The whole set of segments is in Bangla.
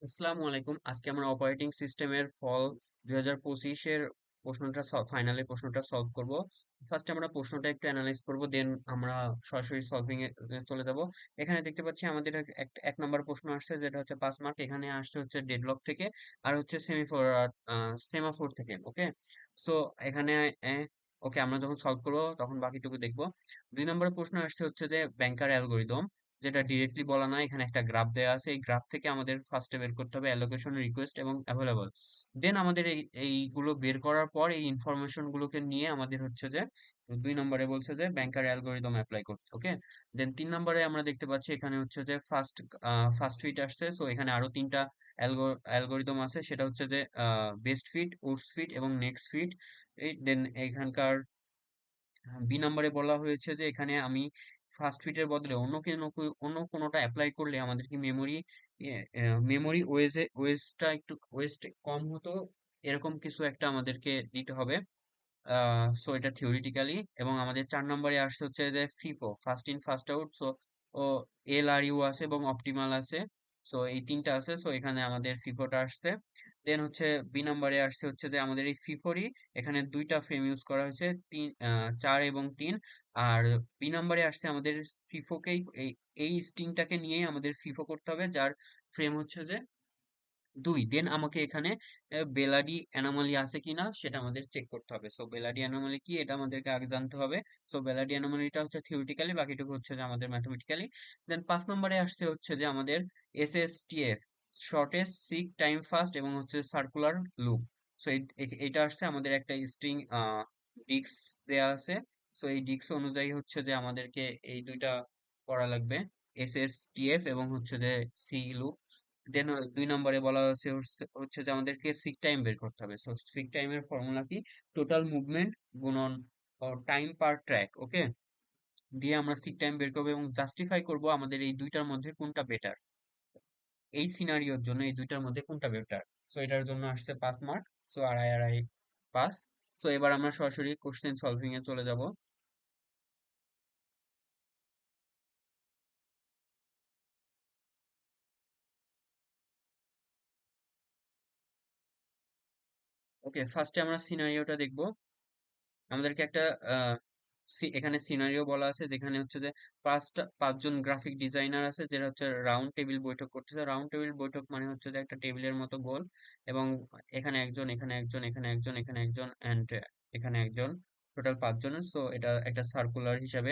আসসালামু আলাইকুম। আজকে আমরা অপারেটিং সিস্টেমের ফল 2025 এর প্রশ্নটা ফাইনালের প্রশ্নটা সলভ করব। ফার্স্টে আমরা প্রশ্নটা একটু অ্যানালাইজ করব, দেন আমরা সরাসরি সলভিং এ চলে যাব। এখানে দেখতে পাচ্ছি আমাদের এক নাম্বার প্রশ্ন আসছে, যেটা হচ্ছে 5 মার্ক। এখানে আসছে হচ্ছে ডেডলক থেকে, আর হচ্ছে সেমাফোর থেকে। ওকে, সো এখানে ওকে, আমরা যখন সলভ করব তখন বাকিটুকু দেখব। 2 নম্বরের প্রশ্ন আসছে হচ্ছে যে ব্যাংকার অ্যালগোরিদম, যেটা ডিরেক্টলি বলা নয়। এখানে একটা গ্রাফ দেওয়া আছে, এই গ্রাফ থেকে আমাদের ফার্স্টে বের করতে হবে অ্যালোকেশন, রিকোয়েস্ট এবং অ্যাভেলেবল। দেন আমাদের এইগুলো বের করার পর এই ইনফরমেশন গুলোকে নিয়ে আমাদের হচ্ছে যে 2 নম্বরে বলছে যে ব্যাংকার অ্যালগোরিদম অ্যাপ্লাই করতে। ওকে, দেন 3 নম্বরে আমরা দেখতে পাচ্ছি এখানে হচ্ছে যে ফার্স্ট ফিট আসছে। সো এখানে আরো 3টা অ্যালগোরিদম আছে, সেটা হচ্ছে যে বেস্ট ফিট, ওর্স্ট ফিট এবং নেক্সট ফিট। এই দেন এখানকার বি নম্বরে বলা হয়েছে যে এখানে আমি ফার্স্ট ফিটের বদলে অন্য কোনোটা অ্যাপ্লাই করলে আমাদের কি মেমোরি ওয়েস্টটা একটু ওয়েস্ট কম হতো, এরকম কিছু একটা আমাদেরকে দিতে হবে। সো এটা থিওরিটিক্যালি। এবং আমাদের 4 নম্বরে আসছে হচ্ছে যে FIFO, first in first out. So ও LRU আছে এবং অপটিমাল আছে। সো এই 3টা আছে, সো এখানে আমাদের ফিফোটা আসছে। দেন হচ্ছে বি নম্বরে আসছে হচ্ছে যে আমাদের এই ফিফোরই এখানে 2টা ফ্রেম ইউজ করা হয়েছে, 4 এবং 3। আর বি নম্বরে আসছে আমাদের ফিফোকেই এই স্ট্রিংটাকে নিয়েই আমাদের ফিফো করতে হবে, যার ফ্রেম হচ্ছে যে 2। দেন আমাকে এখানে বেলাডি অ্যানোমালি আছে কিনা সেটা আমাদের চেক করতে হবে। সো বেলাডি অ্যানোমালি কি, এটা আমাদেরকে আগে জানতে হবে। সো বেলাডি অ্যানোমালিটা হচ্ছে থিওরিটিক্যালি, বাকিটুকু হচ্ছে যে আমাদের ম্যাথমেটিক্যালি। দেন 5 নম্বরে আসছে হচ্ছে যে আমাদের SSTF, shortest seek time first এবং হচ্ছে সার্কুলার লুপ। সো এটা আসছে আমাদের একটা স্ট্রিং ডিস্ক দেয়া আছে। সো এই ডিস্ক অনুযায়ী হচ্ছে যে আমাদেরকে এই দুইটা করা লাগবে, SSTF এবং হচ্ছে যে সি লুপ। দেন 2 নম্বরে বলা হচ্ছে যে আমাদেরকে সিক টাইম বের করতে হবে। সো সিক টাইমের ফর্মুলা কি, টোটাল মুভমেন্ট গুণন টাইম পার ট্র্যাক। ওকে, দিয়ে আমরা সিক টাইম বের করবো এবং জাস্টিফাই করব আমাদের এই দুইটার মধ্যে কোনটা বেটার, এই সিনারিওর জন্য এই দুইটার মধ্যে কোনটা বেটার। সো এটার জন্য আসছে 5 মার্ক। সো আড়াই পাস। সো এবার আমরা সরাসরি কোশ্চেন সলভিং এ চলে যাব। ওকে, ফার্স্টে আমরা সিনারিওটা দেখব। আমাদেরকে একটা এখানে সিনারিও বলা আছে, যেখানে হচ্ছে যে 5জন গ্রাফিক ডিজাইনার আছে, যেটা হচ্ছে রাউন্ড টেবিল বৈঠক করতেছে। রাউন্ড টেবিল বৈঠক মানে হচ্ছে যে একটা টেবিলের মতো গোল, এবং এখানে একজন, এখানে একজন, এখানে একজন, এখানে একজন, এন্ড এখানে একজন, টোটাল 5 জন। সো এটা একটা সার্কুলার হিসাবে।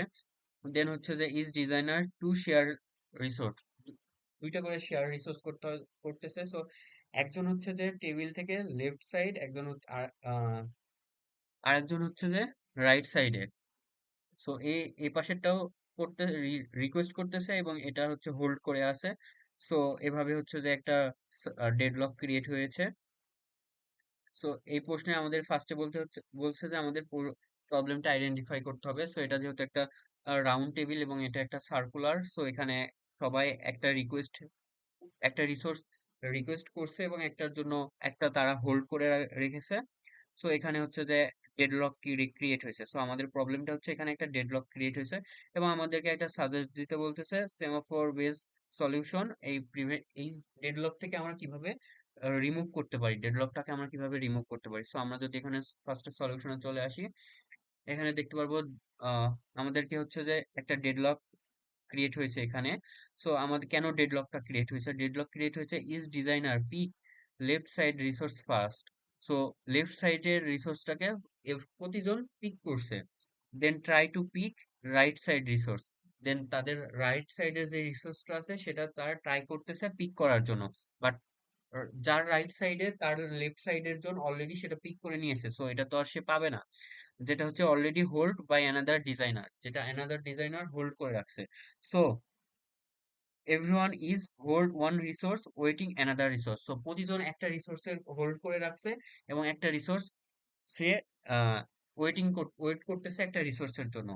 দেন হচ্ছে যে is designer to share resource, দুইটা করে শেয়ার রিসোর্স করতেছে। সো একজন হচ্ছে যে টেবিল থেকে লেফট সাইড, একজন আর একজন হচ্ছে যে রাইট সাইডে। সো এই পাশেরটাও করতে রিকোয়েস্ট করতেছে এবং এটা হচ্ছে হোল্ড করে আছে। সো এভাবে হচ্ছে যে একটা ডেডলক ক্রিয়েট হয়েছে। সো এই প্রশ্নে আমাদের ফার্স্টে বলছে যে আমাদের পুরো প্রবলেমটা আইডেন্টিফাই করতে হবে। সো এটা যেহেতু একটা রাউন্ড টেবিল এবং এটা একটা সার্কুলার, সো এখানে সবাই একটা রিসোর্স রিকোয়েস্ট করছে এবং একটার জন্য একটা তারা হোল্ড করে রেখেছে। সো এখানে হচ্ছে যে ডেডলক ক্রিয়েট হয়েছে। সো আমাদের প্রবলেমটা হচ্ছে এখানে একটা ডেডলক ক্রিয়েট হয়েছে এবং আমাদেরকে একটা সাজেস্ট দিতে বলতেছে সেমাফোর বেস সলিউশন। এই ডেডলক থেকে আমরা কিভাবে রিমুভ করতে পারি, ডেডলকটাকে আমরা কিভাবে রিমুভ করতে পারি। সো আমরা যদি এখানে ফার্স্ট সলিউশনে চলে আসি, এখানে দেখতে পারবো আমাদেরকে হচ্ছে যে একটা ডেডলক ক্রিয়েট হয়েছে এখানে। সো আমাদের কেন ডেডলকটা ক্রিয়েট হয়েছে, ডেডলক ক্রিয়েট হয়েছে is designer pick left side resource first. So left সাইডের রিসোর্সটাকে প্রতিজন পিক করছে, then try to pick right side resource. Then তাদের রাইট সাইডে যে রিসোর্সটা আছে সেটা তারা ট্রাই করতেছে পিক করার জন্য, বাট যার রাইট সাইডে তার লেফট সাইডের জন অলরেডি সেটা পিক করে নিয়েছে। সো এটা তো আর সে পাবে না, যেটা হচ্ছে already hold by another designer, যেটা অ্যানাদার ডিজাইনার হোল্ড করে রাখছে। So everyone is hold one resource waiting another resource. So প্রতিজন একটা রিসোর্সের হোল্ড করে রাখছে এবং একটা রিসোর্স সে ওয়েট করতেছে একটা রিসোর্সের জন্য।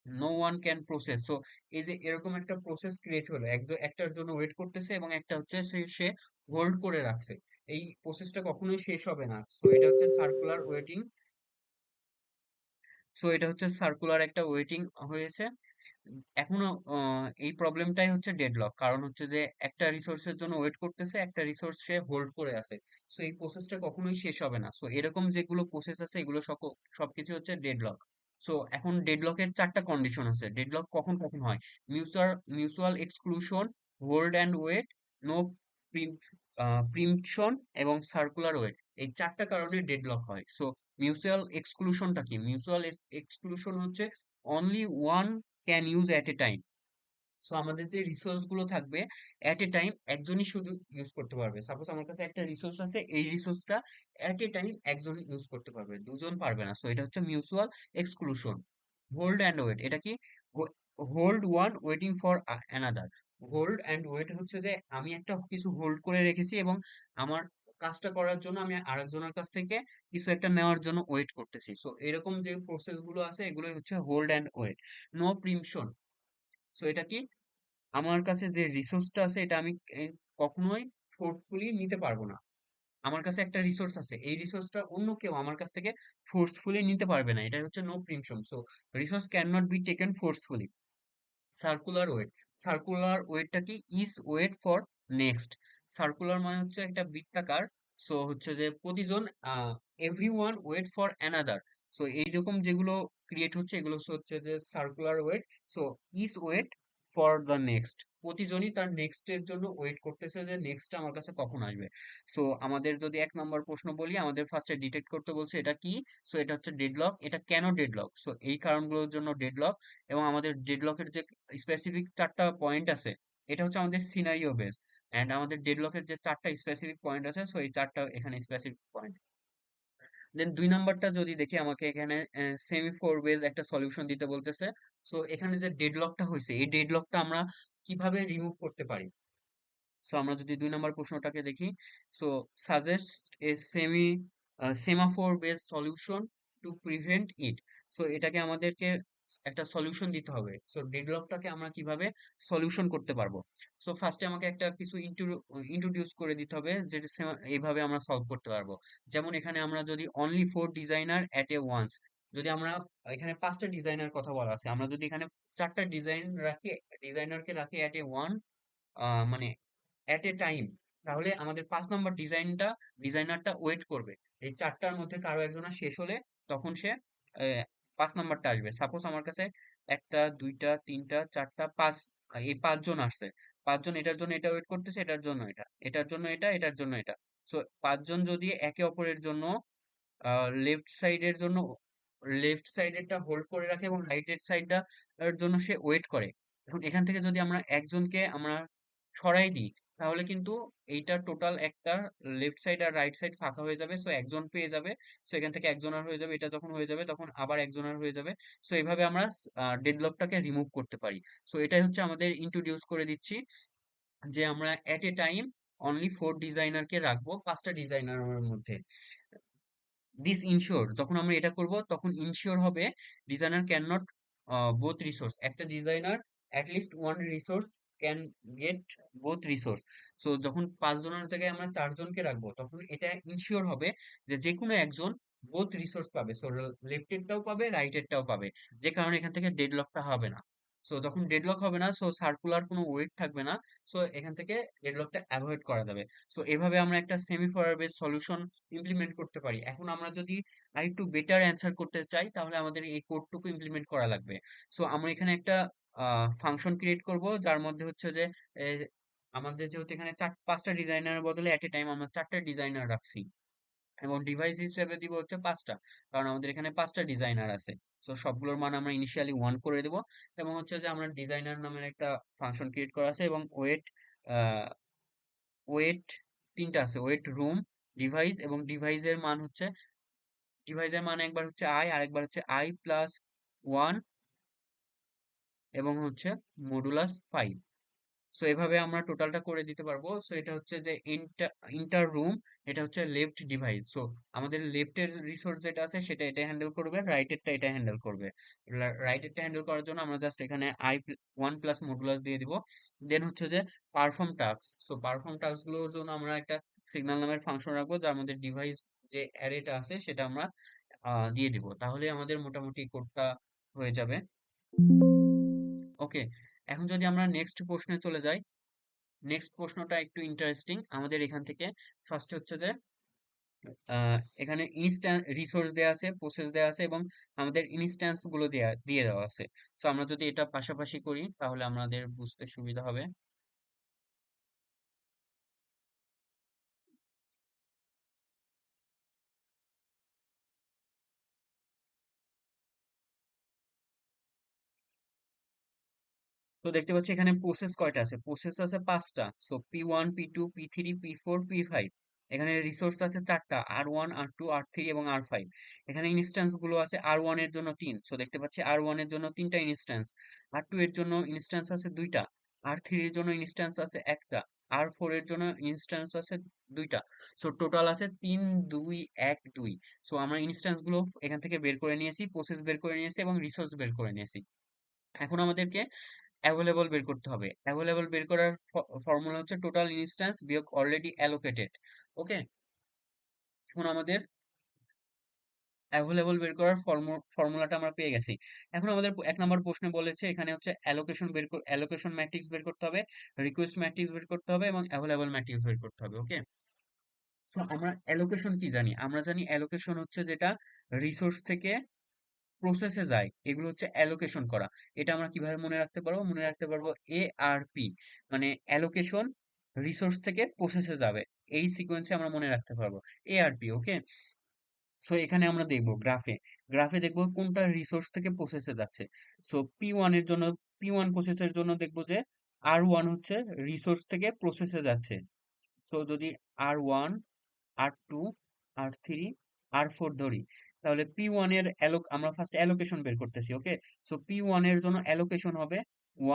No one can process. So এই যে এরকম একটা প্রসেস ক্রিয়েট হলো, একটার জন্য ওয়েট করতেছে এবং একটা হচ্ছে সে হোল্ড করে রাখছে। এই প্রসেসটা কখনোই শেষ হবে না। সো এটা হচ্ছে সার্কুলার ওয়েটিং। সো এটা হচ্ছে সার্কুলার একটা ওয়েটিং হয়েছে। এখনো এই প্রবলেমটাই হচ্ছে ডেডলক, কারণ হচ্ছে যে একটা রিসোর্সের জন্য ওয়েট করতেছে, একটা রিসোর্স সে হোল্ড করে আছে। সো এই প্রসেসটা কখনোই শেষ হবে না। সো এরকম যেগুলো প্রসেস আছে এগুলো সবকিছু হচ্ছে ডেডলক। সো এখন ডেডলকের চারটা কন্ডিশন আছে। ডেডলক কখন কখন হয়: mutual exclusion, hold and wait, no preemption এবং সার্কুলার ওয়েট। এই চারটা কারণে ডেডলক হয়। সো মিউচুয়াল এক্সক্লুশনটা কি? মিউচুয়াল এক্সক্লুশন হচ্ছে only one can use at a time. So আমাদের যে রিসোর্স গুলো থাকবে অ্যাট এ টাইম একজনই শুধু ইউজ করতে পারবে। সাপোজ আমার কাছে একটা রিসোর্স আছে, এই রিসোর্সটা অ্যাট এ টাইম একজন ইউজ করতে পারবে, দুজন পারবে না। সো এটা হচ্ছে mutual exclusion. Hold and wait, এটা কি? Hold one waiting for another. Hold and wait হচ্ছে যে আমি একটা কিছু হোল্ড করে রেখেছি এবং আমার কাজটা করার জন্য আমি আরেকজনের কাছ থেকে কিছু একটা নেওয়ার জন্য ওয়েট করতেছি। সো এরকম যে প্রসেস গুলো আছে এগুলোই হচ্ছে hold and wait. No preemption, so এটা কি? আমার কাছে যে রিসোর্সটা আছে এটা আমি এই কখনোই ফোর্সফুলি নিতে পারবো না। আমার কাছে একটা রিসোর্স আছে, এই রিসোর্সটা অন্য কেউ আমার কাছ থেকে ফোর্সফুলি নিতে পারবে না, এটা হচ্ছে no preemption. So resource can not be taken forcefully. Circular wait, circular ওয়েটটা কি? Is wait for next. Circular মানে হচ্ছে একটা বৃত্তাকার। সো হচ্ছে যে প্রতিজন, every one wait for another. So এইরকম যেগুলো ক্রিয়েট হচ্ছে এগুলো হচ্ছে যে circular wait. So is wait for the next, প্রতিজনই তার নেক্সট এর জন্য ওয়েট করতেছে যে নেক্সট আমার কাছে কখন আসবে। সো আমাদের যদি 1 নম্বর প্রশ্ন বলি, আমাদের ফার্স্টে ডিটেক্ট করতে বলছে এটা কি। সো এটা হচ্ছে ডেডলক। এটা কেন ডেডলক? সো এই কারণগুলোর জন্য ডেডলক। এবং আমাদের ডেডলকের যে স্পেসিফিক চারটা পয়েন্ট আছে, এটা হচ্ছে আমাদের সিনারিও বেস। এন্ড আমাদের ডেডলকের যে চারটা স্পেসিফিক পয়েন্ট আছে, সো এই চারটা এখানে স্পেসিফিক পয়েন্ট। দেন 2 নম্বরটা যদি দেখি, আমাকে এখানে সেমিফোর বেস একটা সলিউশন দিতে বলতেছে। সো এখানে যে ডেডলকটা হয়েছে এই ডেডলকটা আমরা কিভাবে রিমুভ করতে পারি? সো আমরা যদি 2 নম্বর প্রশ্নটাকে দেখি, so suggest a semaphore base solution to prevent it. So এটাকে আমাদেরকে একটা সলিউশন দিতে হবে। সো ডেডলকটাকে আমরা কিভাবে সলিউশন করতে পারবো? সো ফার্স্টে আমাকে একটা কিছু ইন্ট্রোডিউস করে দিতে হবে, যেটা এইভাবে আমরা সলভ করতে পারবো। যেমন এখানে আমরা যদি only four designer at a once, যদি আমরা এখানে 5টা ডিজাইনার কথা বলা আছে, আমরা যদি এখানে 4টা ডিজাইনারকে রাখি অ্যাট এ ওয়ান, মানে অ্যাট এ টাইম, তাহলে আমাদের 5 নম্বর ডিজাইনারটা ওয়েট করবে। এই চারটার মধ্যে কারো একজনের শেষ হলে তখন সে 5 নম্বরটা আসবে। সাপোজ আমার কাছে একটা, দুইটা, তিনটা, চারটা, পাঁচ, এই 5 জন আসছে। 5 জন এটার জন্য এটা ওয়েট করতেছে, এটার জন্য এটা, এটার জন্য এটা, এটার জন্য এটা। সো 5 জন যদি একে অপরের জন্য লেফট সাইডের জন্য লেফট সাইডেরটা হোল্ড করে রাখে এবং রাইটের সাইডটা এর জন্য সে ওয়েট করে, এখন এখান থেকে যদি আমরা একজনকে আমরা সরাই দিই, তাহলে কিন্তু এইটা টোটাল একটা লেফট সাইড আর রাইট সাইড ফাঁকা হয়ে যাবে। সো একজন পেয়ে যাবে। সো এখান থেকে একজনের হয়ে যাবে, এটা যখন হয়ে যাবে তখন আবার একজনের হয়ে যাবে। সো এইভাবে আমরা ডেডলকটাকে রিমুভ করতে পারি। সো এটাই হচ্ছে আমাদের ইন্ট্রোডিউস করে দিচ্ছি, যে আমরা এট এ টাইম অনলি ফোর ডিজাইনারকে রাখবো 5টা ডিজাইনারের মধ্যে। দিস ইনশিওর, যখন আমরা এটা করব তখন ইনশিওর হবে designer can not both resource, একটা designer at least one resource can get both resource. So যখন 5 জনের জায়গায় আমরা 4 জনকে রাখবো তখন এটা ইনশিওর হবে যে যে কোনো একজন বোথ রিসোর্স পাবে। সো লেফটেরটাও পাবে, রাইটেরটাও পাবে, যে কারণে এখান থেকে ডেডলকটা হবে না। সো যখন ডেডলক হবে না, সো সার্কুলার কোনো ওয়েট থাকবে না। সো এখান থেকে ডেডলকটা অ্যাভয়েড করা যাবে। সো এভাবে আমরা একটা সেমিফায়ার বেস সলিউশন ইমপ্লিমেন্ট করতে পারি। এখন আমরা যদি আরেকটু বেটার অ্যান্সার করতে চাই তাহলে আমাদের এই কোডটুকু ইমপ্লিমেন্ট করা লাগবে। সো আমরা এখানে একটা ফাংশন ক্রিয়েট করব, যার মধ্যে হচ্ছে যে এ, আমাদের যেহেতু এখানে 5টা ডিজাইনার বদলে এট এ টাইম আমরা 4টা ডিজাইনার রাখছি, এবং ডিভাইস হিসেবে দিব হচ্ছে 5টা, কারণ আমাদের এখানে 5টা ডিজাইনার আছে। তো সবগুলোর মান আমরা ইনিশিয়ালি 1 করে দেব। এবং হচ্ছে যে আমরা ডিজাইনার নামের একটা ফাংশন ক্রিয়েট করা আছে, এবং ওয়েট 3টা আছে: ওয়েট রুম, ডিভাইস, এবং ডিভাইসের মান একবার হচ্ছে আই, আরেকবার হচ্ছে i+1, এবং হচ্ছে মডুলাস 5। সো এভাবে আমরা টোটালটা করে দিতে পারবো। সো এটা হচ্ছে যে ইন্টার রুম, এটা হচ্ছে লেফট ডিভাইস। সো আমাদের লেফটের রিসোর্স যেটা আছে সেটা এটা হ্যান্ডেল করবে, রাইটেরটা এটা হ্যান্ডেল করবে। রাইটেরটা হ্যান্ডেল করার জন্য আমরা জাস্ট এখানে i+1 মডুলাস দিয়ে দিব। দেন হচ্ছে যে perform task. So perform task গুলোর জন্য আমরা একটা সিগন্যাল নামের ফাংশন রাখবো, যার মধ্যে ডিভাইস যে অ্যারেটা আছে সেটা আমরা দিয়ে দিব। তাহলে আমাদের মোটামুটি কোডটা হয়ে যাবে। ওকে, এখন যদি আমরা নেক্সট প্রশ্নে চলে যাই, নেক্সট প্রশ্নটা একটু ইন্টারেস্টিং আমাদের এখান থেকে। ফার্স্ট হচ্ছে যে এখানে ইনস্ট্যান্স রিসোর্স দেওয়া আছে, প্রসেস দেওয়া আছে এবং আমাদের ইনস্ট্যান্স গুলো দিয়ে দেওয়া আছে। তো আমরা যদি এটা পাশাপাশি করি তাহলে আমাদের বুঝতে সুবিধা হবে। তো দেখতে পাচ্ছি এখানে প্রসেস কয়টা আছে, প্রসেস আছে পাঁচটা। So P1 P2 P3 P4 P5। এখানে রিসোর্স আছে চারটা, R1 R2 R3 এবং R5। এখানে ইনস্ট্যান্স গুলো আছে R1 এর জন্য তিন, সো দেখতে পাচ্ছি R1 এর জন্য তিনটা ইনস্ট্যান্স, R2 এর জন্য ইনস্ট্যান্স আছে দুইটা, R3 এর জন্য ইনস্ট্যান্স আছে একটা, R4 এর জন্য ইনস্ট্যান্স আছে দুইটা। সো টোটাল আছে 3 2 1 2। সো আমরা ইনস্ট্যান্স গুলো এখান থেকে বের করে নিয়েছি, প্রসেস বের করে নিয়েছি এবং রিসোর্স বের করে নিয়েছি। এখন আমাদেরকে অ্যাভেলেবল বের করতে হবে। অ্যাভেলেবল বের করার ফর্মুলা হচ্ছে টোটাল ইনস্ট্যান্স বিয়োগ অলরেডি অ্যালোকেটেড। ওকে, এখন আমাদের অ্যাভেলেবল বের করার ফর্মুলাটা আমরা পেয়ে গেছি। এখন আমাদের এক নম্বর প্রশ্নে বলেছে এখানে হচ্ছে অ্যালোকেশন ম্যাট্রিক্স বের করতে হবে, রিকোয়েস্ট ম্যাট্রিক্স বের করতে হবে এবং অ্যাভেলেবল ম্যাট্রিক্স বের করতে হবে। ওকে, তো আমরা অ্যালোকেশন কি জানি? আমরা জানি অ্যালোকেশন হচ্ছে যেটা রিসোর্স থেকে প্রসেসে যায়, এগুলো হচ্ছে অ্যালোকেশন করা। এটা আমরা কিভাবে মনে রাখতে পারবো? মনে রাখতে পারবো ARP, মানে অ্যালোকেশন রিসোর্স থেকে প্রসেসে যাবে, এই সিকোয়েন্সে আমরা মনে রাখতে পারবো ARP। ওকে, সো এখানে আমরা দেখবো গ্রাফে দেখবো কোনটা রিসোর্স থেকে প্রসেসে যাচ্ছে। সো P1 এর জন্য, P1 প্রসেসের জন্য দেখবো যে R1 হচ্ছে রিসোর্স থেকে প্রসেসে যাচ্ছে। সো যদি R1 R2 R3 R4 ধরি, তাহলে P1 এর আমরা ফার্স্ট অ্যালোকেশন বের করতেছি। ওকে, সো P1 এর জন্য অ্যালোকেশন হবে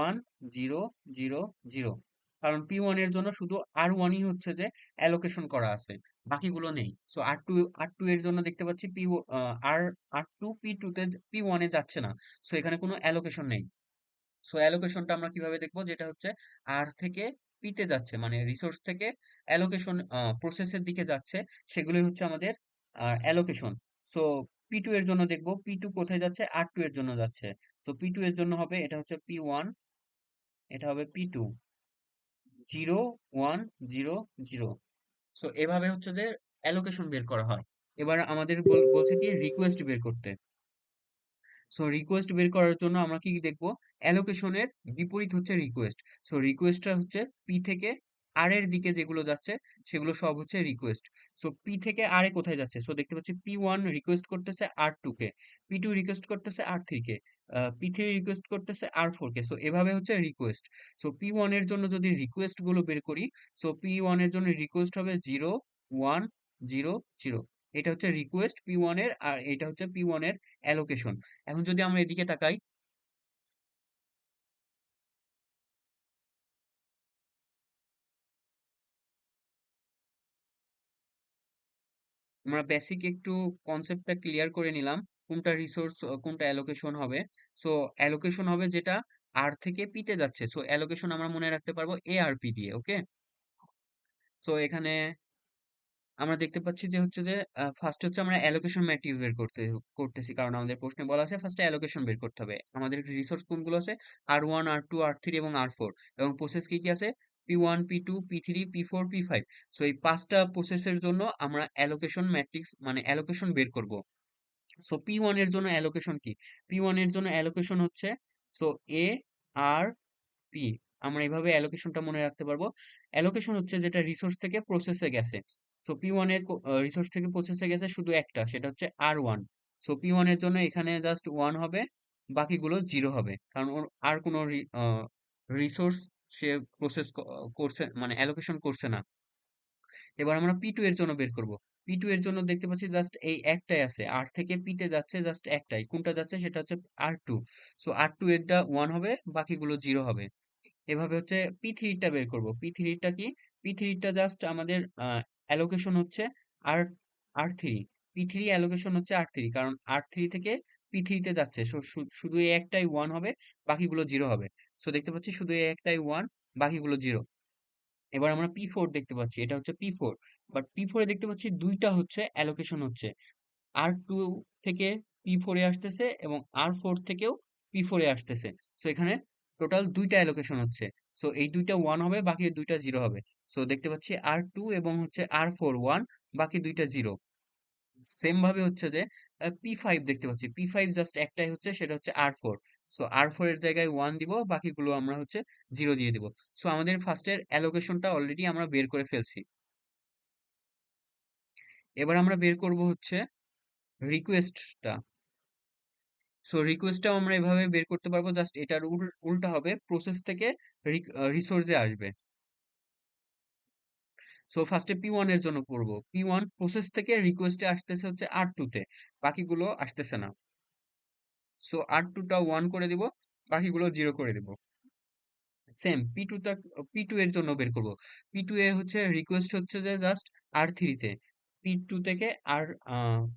1 0 0 0, কারণ P1 এর জন্য শুধু R1 ই হচ্ছে যে অ্যালোকেশন করা আছে, বাকিগুলো নেই। সো R2 এর জন্য দেখতে পাচ্ছি R2 P2 তে P1 এ যাচ্ছে না, সো এখানে কোনো অ্যালোকেশন নেই। সো অ্যালোকেশনটা আমরা কিভাবে দেখবো? যেটা হচ্ছে আর থেকে পিতে যাচ্ছে, মানে রিসোর্স থেকে অ্যালোকেশন প্রসেসের দিকে যাচ্ছে, সেগুলোই হচ্ছে আমাদের অ্যালোকেশন। সো P2 এর জন্য দেখবো P2 কোথায় যাচ্ছে, R2 এর জন্য যাচ্ছে। সো P2 এর জন্য হবে, এটা হচ্ছে P1, এটা হবে P2, 0 1 0 0। সো এভাবে হচ্ছে যে অ্যালোকেশন বের করা হয়। এবার আমাদের বলছে কি রিকোয়েস্ট বের করতে। সো রিকোয়েস্ট বের করার জন্য আমরা কি কি দেখবো? অ্যালোকেশনের বিপরীত হচ্ছে রিকোয়েস্ট। সো রিকোয়েস্টটা হচ্ছে পি থেকে আর এর দিকে যেগুলো যাচ্ছে সেগুলো সব হচ্ছে রিকোয়েস্ট। সো পি থেকে আর এ কোথায় যাচ্ছে? সো দেখতে পাচ্ছি P1 রিকোয়েস্ট করতেছে R2 কে, P2 রিকোয়েস্ট করতেছে R3 কে, P3 রিকোয়েস্ট করতেছে R4 কে। সো এভাবে হচ্ছে রিকোয়েস্ট। সো P1 এর জন্য যদি রিকোয়েস্ট গুলো বের করি, সো P1 এর জন্য রিকোয়েস্ট হবে 0 1 0 0। এটা হচ্ছে রিকোয়েস্ট P1 এর, আর এটা হচ্ছে P1 এর অ্যালোকেশন। এখন যদি আমরা এদিকে তাকাই, আমরা বেসিক একটু কনসেপ্টটা ক্লিয়ার করে নিলাম, কোনটা রিসোর্স কোনটা অ্যালোকেশন হবে। সো অ্যালোকেশন হবে যেটা আর থেকে পিতে যাচ্ছে, সো অ্যালোকেশন আমরা মনে রাখতে পারবো ARP দিয়ে। ওকে, সো এখানে আমরা দেখতে পাচ্ছি যে হচ্ছে যে ফার্স্ট হচ্ছে আমরা অ্যালোকেশন ম্যাট্রিক্স বের করতেছি, কারণ আমাদের প্রশ্নে বলা আছে ফার্স্টে অ্যালোকেশন বের করতে হবে। আমাদের রিসোর্স কোনগুলো আছে? R1 R2 R3 এবং R4, এবং প্রসেস কি কি আছে? P1 P2 P3 P4 P5। So এই পাঁচটা প্রসেসের জন্য আমরা অ্যালোকেশন ম্যাট্রিক্স মানে অ্যালোকেশন বের করব। সো P1 এর জন্য অ্যালোকেশন কি? P1 এর জন্য অ্যালোকেশন হচ্ছে, সো ARP, আমরা এভাবে অ্যালোকেশনটা মনে রাখতে পারবো। অ্যালোকেশন হচ্ছে যেটা রিসোর্স থেকে প্রসেসে গেছে। সো P1 এর রিসোর্স থেকে প্রসেসে গেছে শুধু একটা, সেটা হচ্ছে R1। সো P1 এর জন্য এখানে জাস্ট 1 হবে, বাকিগুলো 0 হবে, কারণ ওর আর কোনো রিসোর্স সে প্রসেস করছে, মানে অ্যালোকেশন করছে না। এবার আমরা P2 এর জন্য বের করব। P2 এর জন্য দেখতে পাচ্ছি জাস্ট এই একটাই আছে, আর থেকে পিতে যাচ্ছে জাস্ট একটাই, কোনটা যাচ্ছে সেটা হচ্ছে R2। সো R2 এরটা 1 হবে, বাকিগুলো 0 হবে। এভাবে হচ্ছে P3 টা বের করব। P3 টা কি? P3 টা জাস্ট আমাদের অ্যালোকেশন হচ্ছে আর R3। P3 অ্যালোকেশন হচ্ছে R3, কারণ R3 থেকে P3 তে যাচ্ছে। শুধু এই একটাই 1 হবে, বাকিগুলো 0 হবে। সো দেখতে পাচ্ছি শুধু এই একটাই 1, বাকিগুলো 0। এবার আমরা P4 দেখতে পাচ্ছি, এটা হচ্ছে P4। বাট P4 এ দেখতে পাচ্ছি দুইটা হচ্ছে অ্যালোকেশন হচ্ছে, R2 থেকে P4 এ আসতেছে এবং R4 থেকেও P4 এ আসতেছে। সো এখানে টোটাল দুইটা অ্যালোকেশন হচ্ছে। সো এই দুইটা ওয়ান হবে, বাকি দুইটা জিরো হবে। সো দেখতে পাচ্ছি R2 এবং হচ্ছে R4 ওয়ান, বাকি দুইটা জিরো। সেম ভাবে হচ্ছে যে P5 দেখতে পাচ্ছি, P5 জাস্ট একটাই হচ্ছে, সেটা হচ্ছে R4। সো R4 এর জায়গায় ওয়ান দিব, বাকিগুলো আমরা হচ্ছে জিরো দিয়ে দিব। সো আমাদের ফার্স্টের অ্যালোকেশনটা অলরেডি আমরা বের করে ফেলছি। এবার আমরা বের করব হচ্ছে রিকোয়েস্টটা। সো রিকোয়েস্টটাও আমরা এভাবে বের করতে পারবো, জাস্ট এটার উল্টা হবে, প্রসেস থেকে রিসোর্সে আসবে। সো ফার্স্টে P1 এর জন্য করবো, P1 প্রসেস থেকে রিকোয়েস্টে আসতেছে হচ্ছে R2 তে, বাকিগুলো আসতেছে না। সো R2টা ওয়ান করে দিব, বাকিগুলো জিরো করে দিব। সেম P2 এর জন্য বের করব। P2 এ হচ্ছে রিকোয়েস্ট হচ্ছে যে জাস্ট R3 তে, P2 থেকে আর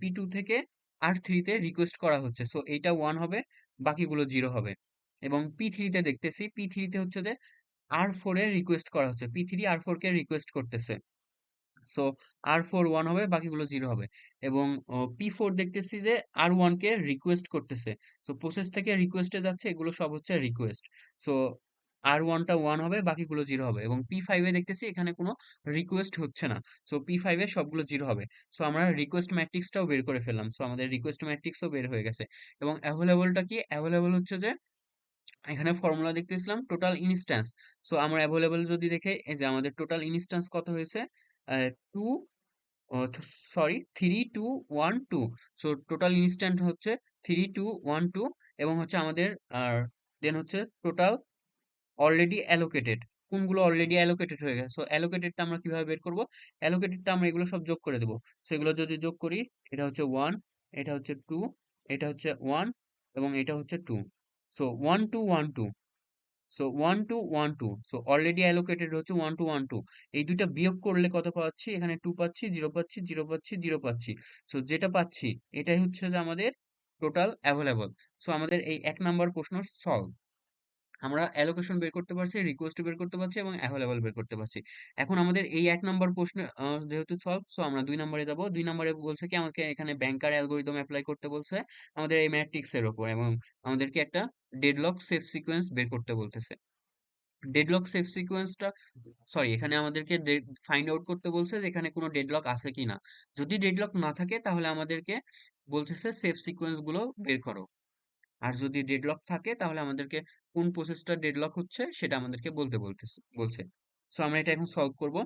P2 থেকে R3 তে রিকোয়েস্ট করা হচ্ছে, সো এইটা ওয়ান হবে, বাকিগুলো জিরো হবে। এবং P3 তে দেখতেছি, P3 তে হচ্ছে যে R4 এ রিকোয়েস্ট করা হচ্ছে, P3 R4 কে রিকোয়েস্ট করতেছে। সো R4 ওয়ান হবে, বাকিগুলো জিরো হবে। এবং P4 দেখতেছি যে R1 কে রিকোয়েস্ট করতেছে। সো প্রসেস থেকে রিকোয়েস্টে যাচ্ছে, এগুলো সব হচ্ছে রিকোয়েস্ট। সো R1টা ওয়ান হবে, বাকিগুলো জিরো হবে। এবং P5 এ দেখতেছি এখানে কোনো রিকোয়েস্ট হচ্ছে না। সো P5 এ সবগুলো জিরো হবে। সো আমরা রিকোয়েস্ট ম্যাট্রিক্সটাও বের করে ফেললাম। সো আমাদের রিকোয়েস্ট ম্যাট্রিক্সও বের হয়ে গেছে। এবং অ্যাভেলেবলটা কি? অ্যাভেলেবল হচ্ছে যে এখানে ফর্মুলা দেখতেছিলাম টোটাল ইনস্ট্যান্স। সো আমরা অ্যাভেলেবল যদি দেখে, এই যে আমাদের টোটাল ইনস্ট্যান্স কত হয়েছে, two, sorry, 3 2 1 2। So total instant হচ্ছে 3 2 1 2। এবং হচ্ছে আমাদের আর দেন হচ্ছে টোটাল অলরেডি অ্যালোকেটেড, কোনগুলো অলরেডি অ্যালোকেটেড হয়ে গেছে। সো অ্যালোকেটেডটা আমরা কিভাবে বের করব? অ্যালোকেটেডটা আমরা এগুলো সব যোগ করে দেবো। সো এগুলো যদি যোগ করি, এটা হচ্ছে ওয়ান, এটা হচ্ছে টু, এটা হচ্ছে ওয়ান, এবং এটা হচ্ছে two. So 1 2 1 2। So 1 2 1 2। So already allocated হচ্ছে 1 2 1 2। এই দুইটা বিয়োগ করলে কত পাচ্ছি? এখানে টু পাচ্ছি, জিরো পাচ্ছি, জিরো পাচ্ছি, জিরো পাচ্ছি। সো যেটা পাচ্ছি এটাই হচ্ছে যে আমাদের টোটাল অ্যাভেলেবল। সো আমাদের এই এক নাম্বার প্রশ্ন সলভ। আমরা অ্যালোকেশন বের করতে পারছি, রিকোয়েস্ট বের করতে পারছি, এবং অ্যাভেলেবল বের করতে পারছি। এখন আমাদের এই এক নাম্বার প্রশ্নে যেহেতু সলভ, সো আমরা দুই নম্বরে যাব। দুই নম্বরে বলছে কি, আমাকে এখানে ব্যাংকার অ্যালগোরিদম অ্যাপ্লাই করতে বলছে আমাদের এই ম্যাট্রিক্স এর উপর, এবং আমাদেরকে একটা ডেডলক সেফ সিকোয়েন্স বের করতে বলতেছে। ডেডলক সেফ সিকোয়েন্সটা, সরি, এখানে আমাদেরকে ফাইন্ড আউট করতে বলছে যে এখানে কোনো ডেডলক আছে কিনা। যদি ডেডলক না থাকে তাহলে আমাদেরকে বলতেছে সেফ সিকোয়েন্স গুলো বের করো। আর যদি ডেডলক থাকে তাহলে আমাদেরকে কোন প্রসেসটা ডেডলক হচ্ছে সেটা আমাদেরকে বলছে। সো আমরা এটা এখন সলভ করব।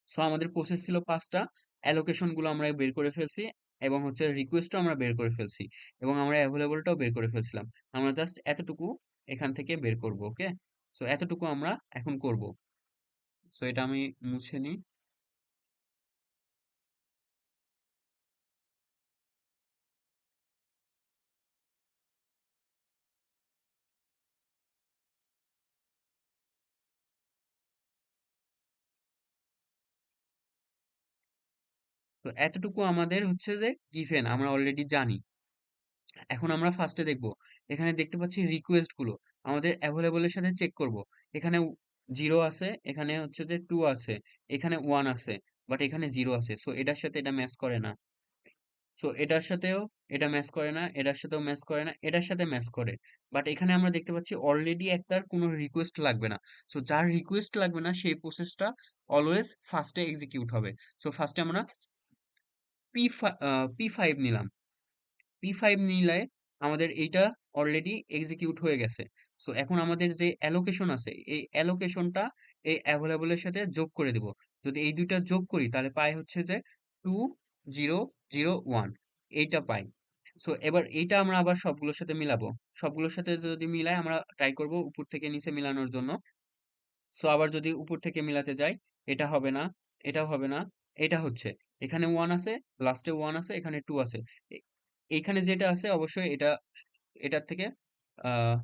সো আমাদের প্রসেস ছিল পাঁচটা, অ্যালোকেশন গুলো আমরা বের করে ফেলছি, এবং হচ্ছে রিকোয়েস্টও আমরা বের করে ফেলছি, এবং আমরা অ্যাভেলেবলটাও বের করে ফেলছিলাম। আমরা জাস্ট এতটুকু এখান থেকে বের করব। ওকে, সো এতটুকু আমরা এখন করব। সো এটা আমি মুছে নিই। তো এতটুকু আমাদের হচ্ছে যে গিভেন, আমরা অলরেডি জানি। এখন আমরা ফার্স্টে দেখব, এখানে দেখতে পাচ্ছি রিকোয়েস্ট গুলো আমাদের অ্যাভেলেবলের সাথে চেক করব। এখানে জিরো আছে, এখানে হচ্ছে যে টু আছে, এখানে ওয়ান আছে, বাট এখানে জিরো আছে। সো এটার সাথে এটা ম্যাচ করে না। সো এটার সাথেও এটা ম্যাচ করে না, এটার সাথেও ম্যাচ করে না, এটার সাথে ম্যাচ করে। বাট এখানে আমরা দেখতে পাচ্ছি অলরেডি একটার কোনো রিকোয়েস্ট লাগবে না। সো যার রিকোয়েস্ট লাগবে না সেই প্রসেসটা অলওয়েজ ফার্স্টে এক্সিকিউট হবে। সো ফার্স্টে আমরা P5 নিলাম। P5 নিলে আমাদের এইটা অলরেডি এক্সিকিউট হয়ে গেছে। সো এখন আমাদের যে অ্যালোকেশন আছে, এই অ্যালোকেশনটা এই অ্যাভেলেবলের সাথে যোগ করে দিব। যদি এই দুইটা যোগ করি তাহলে পাই হচ্ছে যে 2 0 0 1, এইটা পাই। সো এবার এইটা আমরা আবার সবগুলোর সাথে মিলাবো। সবগুলোর সাথে যদি মিলাই, আমরা ট্রাই করব উপর থেকে নিচে মিলানোর জন্য। সো আবার যদি উপর থেকে মিলাতে যাই, এটা হবে না, এটাও হবে না, এটা হচ্ছে। এখানে ওয়ান আছে, লাস্টে ওয়ান আছে, এখানে টু আছে। এ- এইখানে যেটা আছে অবশ্যই এটা এটার থেকে আহ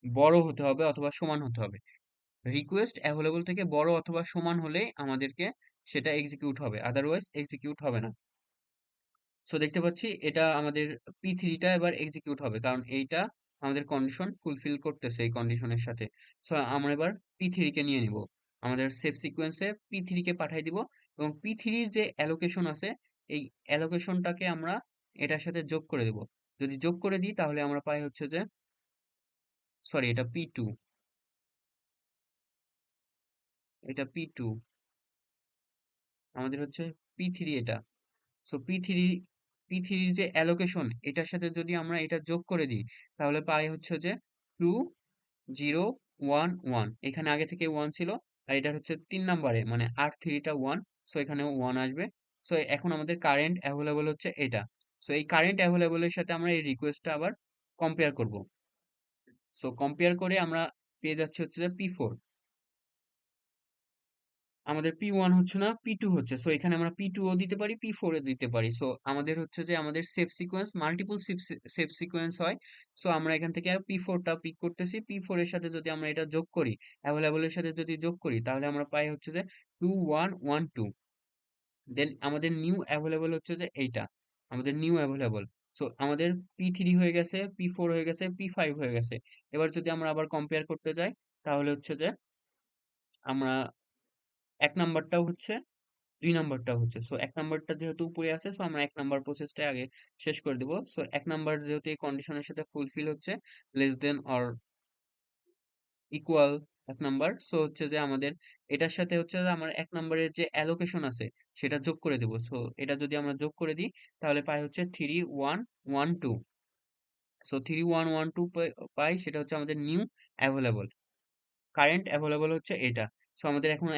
বড় হতে হবে অথবা সমান হতে হবে। রিকোয়েস্ট অ্যাভেলেবল থেকে বড় অথবা সমান হলেই আমাদেরকে সেটা এক্সিকিউট হবে, আদারওয়াইজ এক্সিকিউট হবে না। সো দেখতে পাচ্ছি এটা আমাদের P3টা এবার এক্সিকিউট হবে, কারণ এইটা আমাদের কন্ডিশন ফুলফিল করতেছে এই কন্ডিশনের সাথে। সো আমরা এবার P3 কে নিয়ে নিব, আমাদের সেফ সিকোয়েন্সে P3 কে পাঠাই দিব। এবং P3 যে অ্যালোকেশন আছে, এই অ্যালোকেশনটাকে আমরা এটার সাথে যোগ করে দেব। যদি যোগ করে দিই তাহলে আমরা পাই হচ্ছে যে সরি এটা P2, এটা P2, আমাদের হচ্ছে P3 এটা। সো পি থ্রির যে অ্যালোকেশন এটার সাথে যদি আমরা এটা যোগ করে দিই তাহলে পাই হচ্ছে যে 2011, এখানে আগে থেকে 1 ছিল, আর এটা হচ্ছে 3 নম্বরে মানে R3টা 1, সো এখানেও 1 আসবে। সো এখন আমাদের কারেন্ট অ্যাভেলেবল হচ্ছে এটা। সো এই কারেন্ট অ্যাভেলেবলের সাথে আমরা এই রিকোয়েস্টটা আবার কম্পেয়ার করব। সো কম্পেয়ার করে আমরা পেয়ে যাচ্ছি হচ্ছে যে P4, আমাদের P1 হচ্ছে না, P2 হচ্ছে। সো এখানে আমরা P2 ও দিতে পারি, P4 ও দিতে পারি। সো আমাদের হচ্ছে যে আমাদের safe sequence multiple safe sequence হয়। সো আমরা এখান থেকে P4টা পিক করতেছি, P4 এর সাথে যদি আমরা এটা যোগ করি, অ্যাভেলেবল এর সাথে যদি যোগ করি তাহলে আমরা পাই হচ্ছে যে 2112। দেন আমাদের নিউ অ্যাভেলেবল হচ্ছে যে এইটা, আমাদের নিউ অ্যাভেলেবল। সো আমাদের P3 হয়ে গেছে, P4 হয়ে গেছে, P5 হয়ে গেছে। এবার যদি আমরা আবার কম্পেয়ার করতে যাই তাহলে হচ্ছে যে আমরা 1 নাম্বারটাও হচ্ছে, 2 নাম্বারটাও হচ্ছে। সো 1 নাম্বারটা যেহেতু উপরে আছে, সো আমরা 1 নাম্বার প্রসেসটা আগে শেষ করে দিব। সো 1 নাম্বার যেহেতু এই কন্ডিশনের সাথে ফুলফিল হচ্ছে, less than or equal 1 number, so হচ্ছে যে আমাদের এটার সাথে হচ্ছে যে আমার 1 নাম্বারের যে অ্যালোকেশন আছে সেটা যোগ করে দেব। সো এটা যদি আমরা যোগ করে দিই তাহলে পাই হচ্ছে 3112। সো 3112 পাই, সেটা হচ্ছে আমাদের নিউ অ্যাভেলেবল। কারেন্ট অ্যাভেলেবল হচ্ছে এটা। সো আমাদের এখন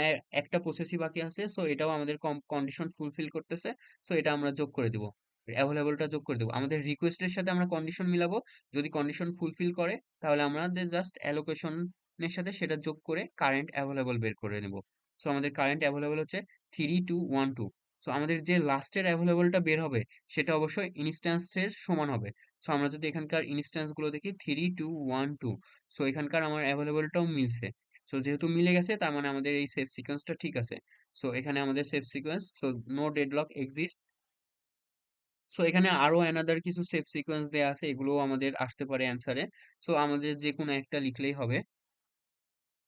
একটা প্রসেসই বাকি আছে, সো এটাও আমাদের কন্ডিশন ফুলফিল করতেছে। সো এটা আমরা যোগ করে দিব, অ্যাভেলেবলটা যোগ করে দেবো, আমাদের রিকোয়েস্টের সাথে আমরা কন্ডিশন মিলাবো। যদি কন্ডিশন ফুলফিল করে তাহলে আমাদের জাস্ট অ্যালোকেশনের সাথে সেটা যোগ করে কারেন্ট অ্যাভেলেবল বের করে নেব। সো আমাদের কারেন্ট অ্যাভেলেবল হচ্ছে 3212। সো আমাদের যে লাস্টের অ্যাভেলেবলটা বের হবে সেটা অবশ্যই ইনস্ট্যান্সের সমান হবে। সো আমরা যদি এখানকার ইনস্ট্যান্স গুলো দেখি 3212, সো এখানকার আমার অ্যাভেলেবলটাও মিলছে। সো যেহেতু মিলে গেছে তার মানে আমাদের এই সেফ সিকোয়েন্সটা ঠিক আছে। সো এখানে আমাদের safe sequence, so no deadlock exist. So এখানে আরো অ্যানাদার কিছু সেফ সিকোয়েন্স দেয়া আছে, এগুলোও আমাদের আসতে পারে অ্যান্সারে। সো আমাদের যে কোনো একটা লিখলেই হবে।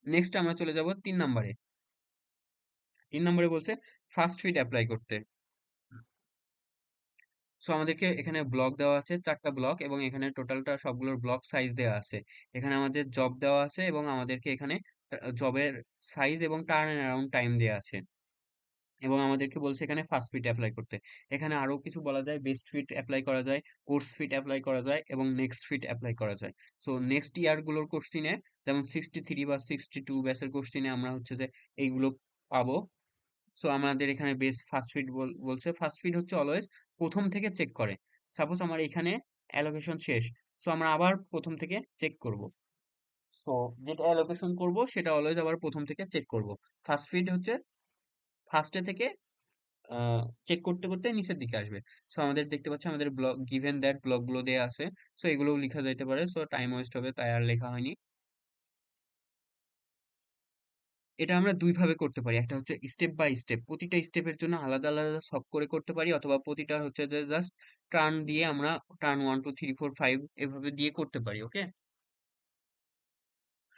নেক্সট আমরা চলে যাব 3 নাম্বারে। 3 নাম্বারে বলছে ফার্স্ট ফিট অ্যাপ্লাই করতে। সো আমাদেরকে এখানে ব্লক দেওয়া আছে 4টা ব্লক, এবং এখানে টোটালটা সবগুলোর ব্লক সাইজ দেওয়া আছে। এখানে আমাদের জব দেওয়া আছে এবং আমাদেরকে এখানে জবের সাইজ এবং টার্ন অ্যারাউন্ড টাইম দেওয়া আছে, এবং আমাদেরকে বলছে এখানে ফার্স্ট ফিট অ্যাপ্লাই করতে। এখানে আরো কিছু বলা যায়, বেস্ট ফিট অ্যাপ্লাই করা যায়, কোর্স ফিট অ্যাপ্লাই করা যায়, এবং নেক্সট ফিট অ্যাপ্লাই করা যায়। সো নেক্সট ইয়ার গুলোর কোশ্চিনে, যেমন 63 বা 62 ব্যাচের কোশ্চিনে আমরা হচ্ছে যে এইগুলো পাবো। সো আমাদের এখানে বেস্ট ফার্স্ট ফিট বলছে, ফার্স্ট ফিট হচ্ছে অলওয়েজ প্রথম থেকে চেক করে। সাপোজ আমার এখানে অ্যালোকেশন শেষ, সো আমরা আবার প্রথম থেকে চেক করব। সো যেটা অ্যালোকেশন করব সেটা অলওয়েজ আবার প্রথম থেকে চেক করব। ফার্স্ট ফিট হচ্ছে ফার্স্টে থেকে চেক করতে করতে নিচের দিকে আসবে। সো আমাদের দেখতে পাচ্ছি আমাদের ব্লক গিভেন দ্যাট ব্লকগুলো দেয়া আছে। সো এগুলোও লেখা যাইতে পারে, সো টাইম ওয়েস্ট হবে তাই আর লেখা হয়নি। এটা আমরা দুইভাবে করতে পারি, একটা হচ্ছে স্টেপ বাই স্টেপ, প্রতিটা স্টেপের জন্য আলাদা আলাদা সব করে করতে পারি, অথবা প্রতিটা হচ্ছে যে জাস্ট টার্ন দিয়ে আমরা টার্ন 1 2 3 4 5 এভাবে দিয়ে করতে পারি। ওকে,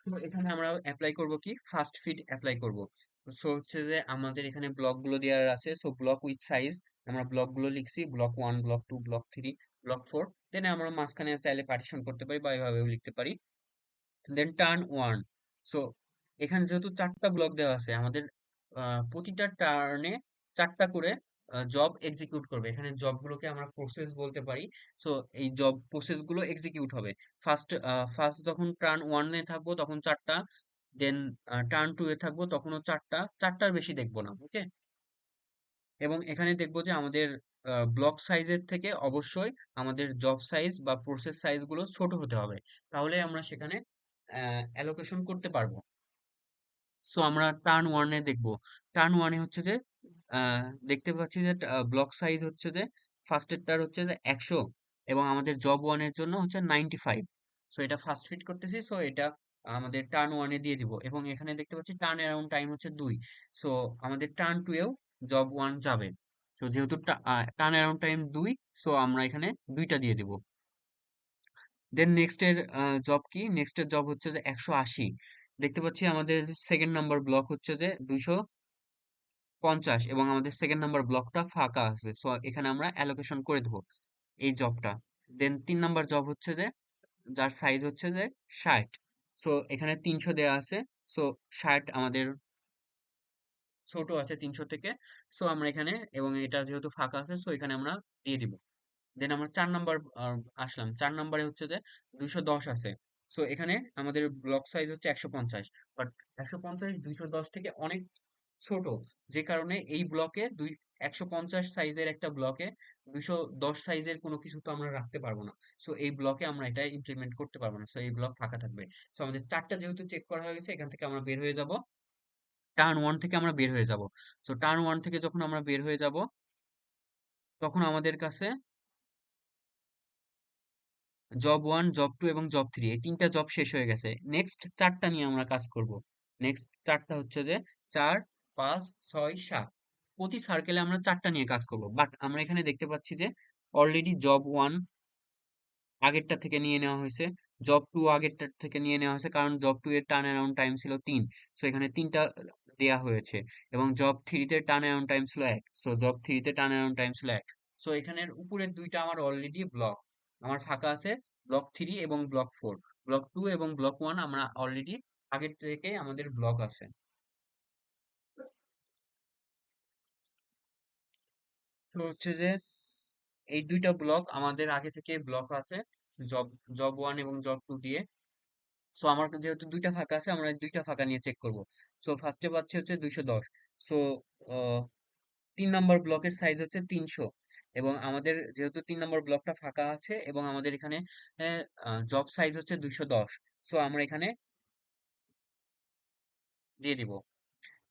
তো এখানে আমরা অ্যাপ্লাই করব কি, ফার্স্ট ফিট অ্যাপ্লাই করব। সো হচ্ছে যে আমাদের এখানে ব্লকগুলো দেওয়া আছে, সো ব্লক উইথ সাইজ আমরা ব্লকগুলো লিখছি, ব্লক 1, ব্লক 2, ব্লক 3, ব্লক 4। দেন আমরা মাঝখানে চাইলে পার্টিশন করতে পারি বা এভাবেও লিখতে পারি। Then turn 1। সো এখানে যেহেতু 4টা ব্লক দেওয়া আছে, আমাদের প্রতিটা টার্নে 4টা করে জব এক্সিকিউট করবে। এখানে জবগুলোকে আমরা প্রসেস বলতে পারি। সো এই জব প্রসেস গুলো এক্সিকিউট হবে। ফার্স্ট ফার্স্ট যখন টার্ন 1-এ থাকবো তখন 4টা, দেন টার্ন 2-এ থাকবো তখনও 4টা, 4টার বেশি দেখবো না। ওকে, এবং এখানে দেখবো যে আমাদের ব্লক সাইজের থেকে অবশ্যই আমাদের জব সাইজ বা প্রসেস সাইজ গুলো ছোট হতে হবে, তাহলে আমরা সেখানে অ্যালোকেশন করতে পারবো। সো আমরা টার্ন 1-এ দেখবো। টার্ন 1-এ হচ্ছে যে আহ, দেখতে পাচ্ছি যে ব্লক সাইজ হচ্ছে যে ফার্স্টেরটার হচ্ছে যে 100, এবং আমাদের জব 1-এর জন্য হচ্ছে 95। সো এটা ফার্স্ট ফিট করতেছি, সো এটা আমাদের টার্ন 1-এ দিয়ে দিব, এবং এখানে দেখতে পাচ্ছি টার্ন অ্যারাউন্ড টাইম হচ্ছে 2। সো আমাদের টার্ন 2-এও জব 1 যাবে। সো যেহেতু টার্ন অ্যারাউন্ড টাইম 2, সো আমরা এখানে 2টা দিয়ে দিব। দেন নেক্সট এর জব কি, নেক্সট এর জব হচ্ছে যে 180। দেখতে পাচ্ছি আমাদের সেকেন্ড নাম্বার ব্লক হচ্ছে যে 250, এবং আমাদের সেকেন্ড নাম্বার ব্লকটা ফাঁকা আছে, সো এখানে আমরা অ্যালোকেশন করে দেবো এই জবটা। দেন 3 নাম্বার জব হচ্ছে যে যার সাইজ হচ্ছে যে 60। সো এখানে 300 দেয়া আছে। সো 60 আমাদের ছোট আছে 300 থেকে। সো আমরা এখানে, এবং এটা যেহেতু ফাঁকা আছে, সো এখানে আমরা দিয়ে দিব। দেন আমরা 4 নাম্বার আসলাম। 4 নাম্বারে হচ্ছে যে 210 আছে। সো এখানে আমাদের ব্লক সাইজ হচ্ছে 150, বাট 150 210 থেকে অনেক ছোট, যে কারণে এই ব্লকে 150 সাইজের একটা ব্লকে 210 সাইজের কোনো কিছু তো আমরা রাখতে পারবো না। সো এই ব্লকে আমরা এটা ইমপ্লিমেন্ট করতে পারবো না, সো এই ব্লক ফাঁকা থাকবে। সো আমাদের চারটা যেহেতু চেক করা হয়ে গেছে, এখান থেকে আমরা বের হয়ে যাব। টার্ন ওয়ান থেকে আমরা বের হয়ে যাব। সো টার্ন ওয়ান থেকে যখন আমরা বের হয়ে যাব, তখন আমাদের কাছে জব ওয়ান, জব টু এবং জব থ্রি, এই তিনটা জব শেষ হয়ে গেছে। নেক্সট চারটা নিয়ে আমরা কাজ করব। নেক্সট চারটা হচ্ছে যে 4, 5, 6, 7। প্রতি সার্কেলে আমরা চারটা নিয়ে কাজ করব, বাট আমরা এখানে দেখতে পাচ্ছি যে অলরেডি জব ওয়ান আগেরটা থেকে নিয়ে নেওয়া হয়েছে, জব টু আগেরটা থেকে নিয়ে নেওয়া হয়েছে, কারণ জব টু এর টার্ন অ্যারাউন্ড টাইম ছিল 3। সো এখানে তিনটা দেয়া হয়েছে। এবং জব থ্রিতে টার্ন অ্যারাউন্ড টাইম ছিল 1। সো জব থ্রিতে টার্ন অ্যারাউন্ড টাইম ছিল 1। সো এখানের উপরের দুইটা আমার অলরেডি ব্লক, আমার ফাঁকা আছে। ব্লক থ্রি এবং ব্লক ফোর, ব্লক টু এবং ব্লক ওয়ান আমরা অলরেডি আগের থেকে আমাদের ব্লক আছে। তো হচ্ছে যে এই দুইটা ব্লক আমাদের আগে থেকে ব্লক আছে, জব জব ওয়ান এবং জব টু দিয়ে। সো আমার যেহেতু দুইটা ফাঁকা আছে, আমরা এই দুইটা ফাঁকা নিয়ে চেক করব। সো ফার্স্টে পাচ্ছি হচ্ছে 210। সো 3 নম্বর ব্লকের সাইজ হচ্ছে 300, এবং আমাদের যেহেতু 3 নম্বর ব্লকটা ফাঁকা আছে এবং আমাদের এখানে জব সাইজ হচ্ছে 210, সো আমরা এখানে দিয়ে দিব।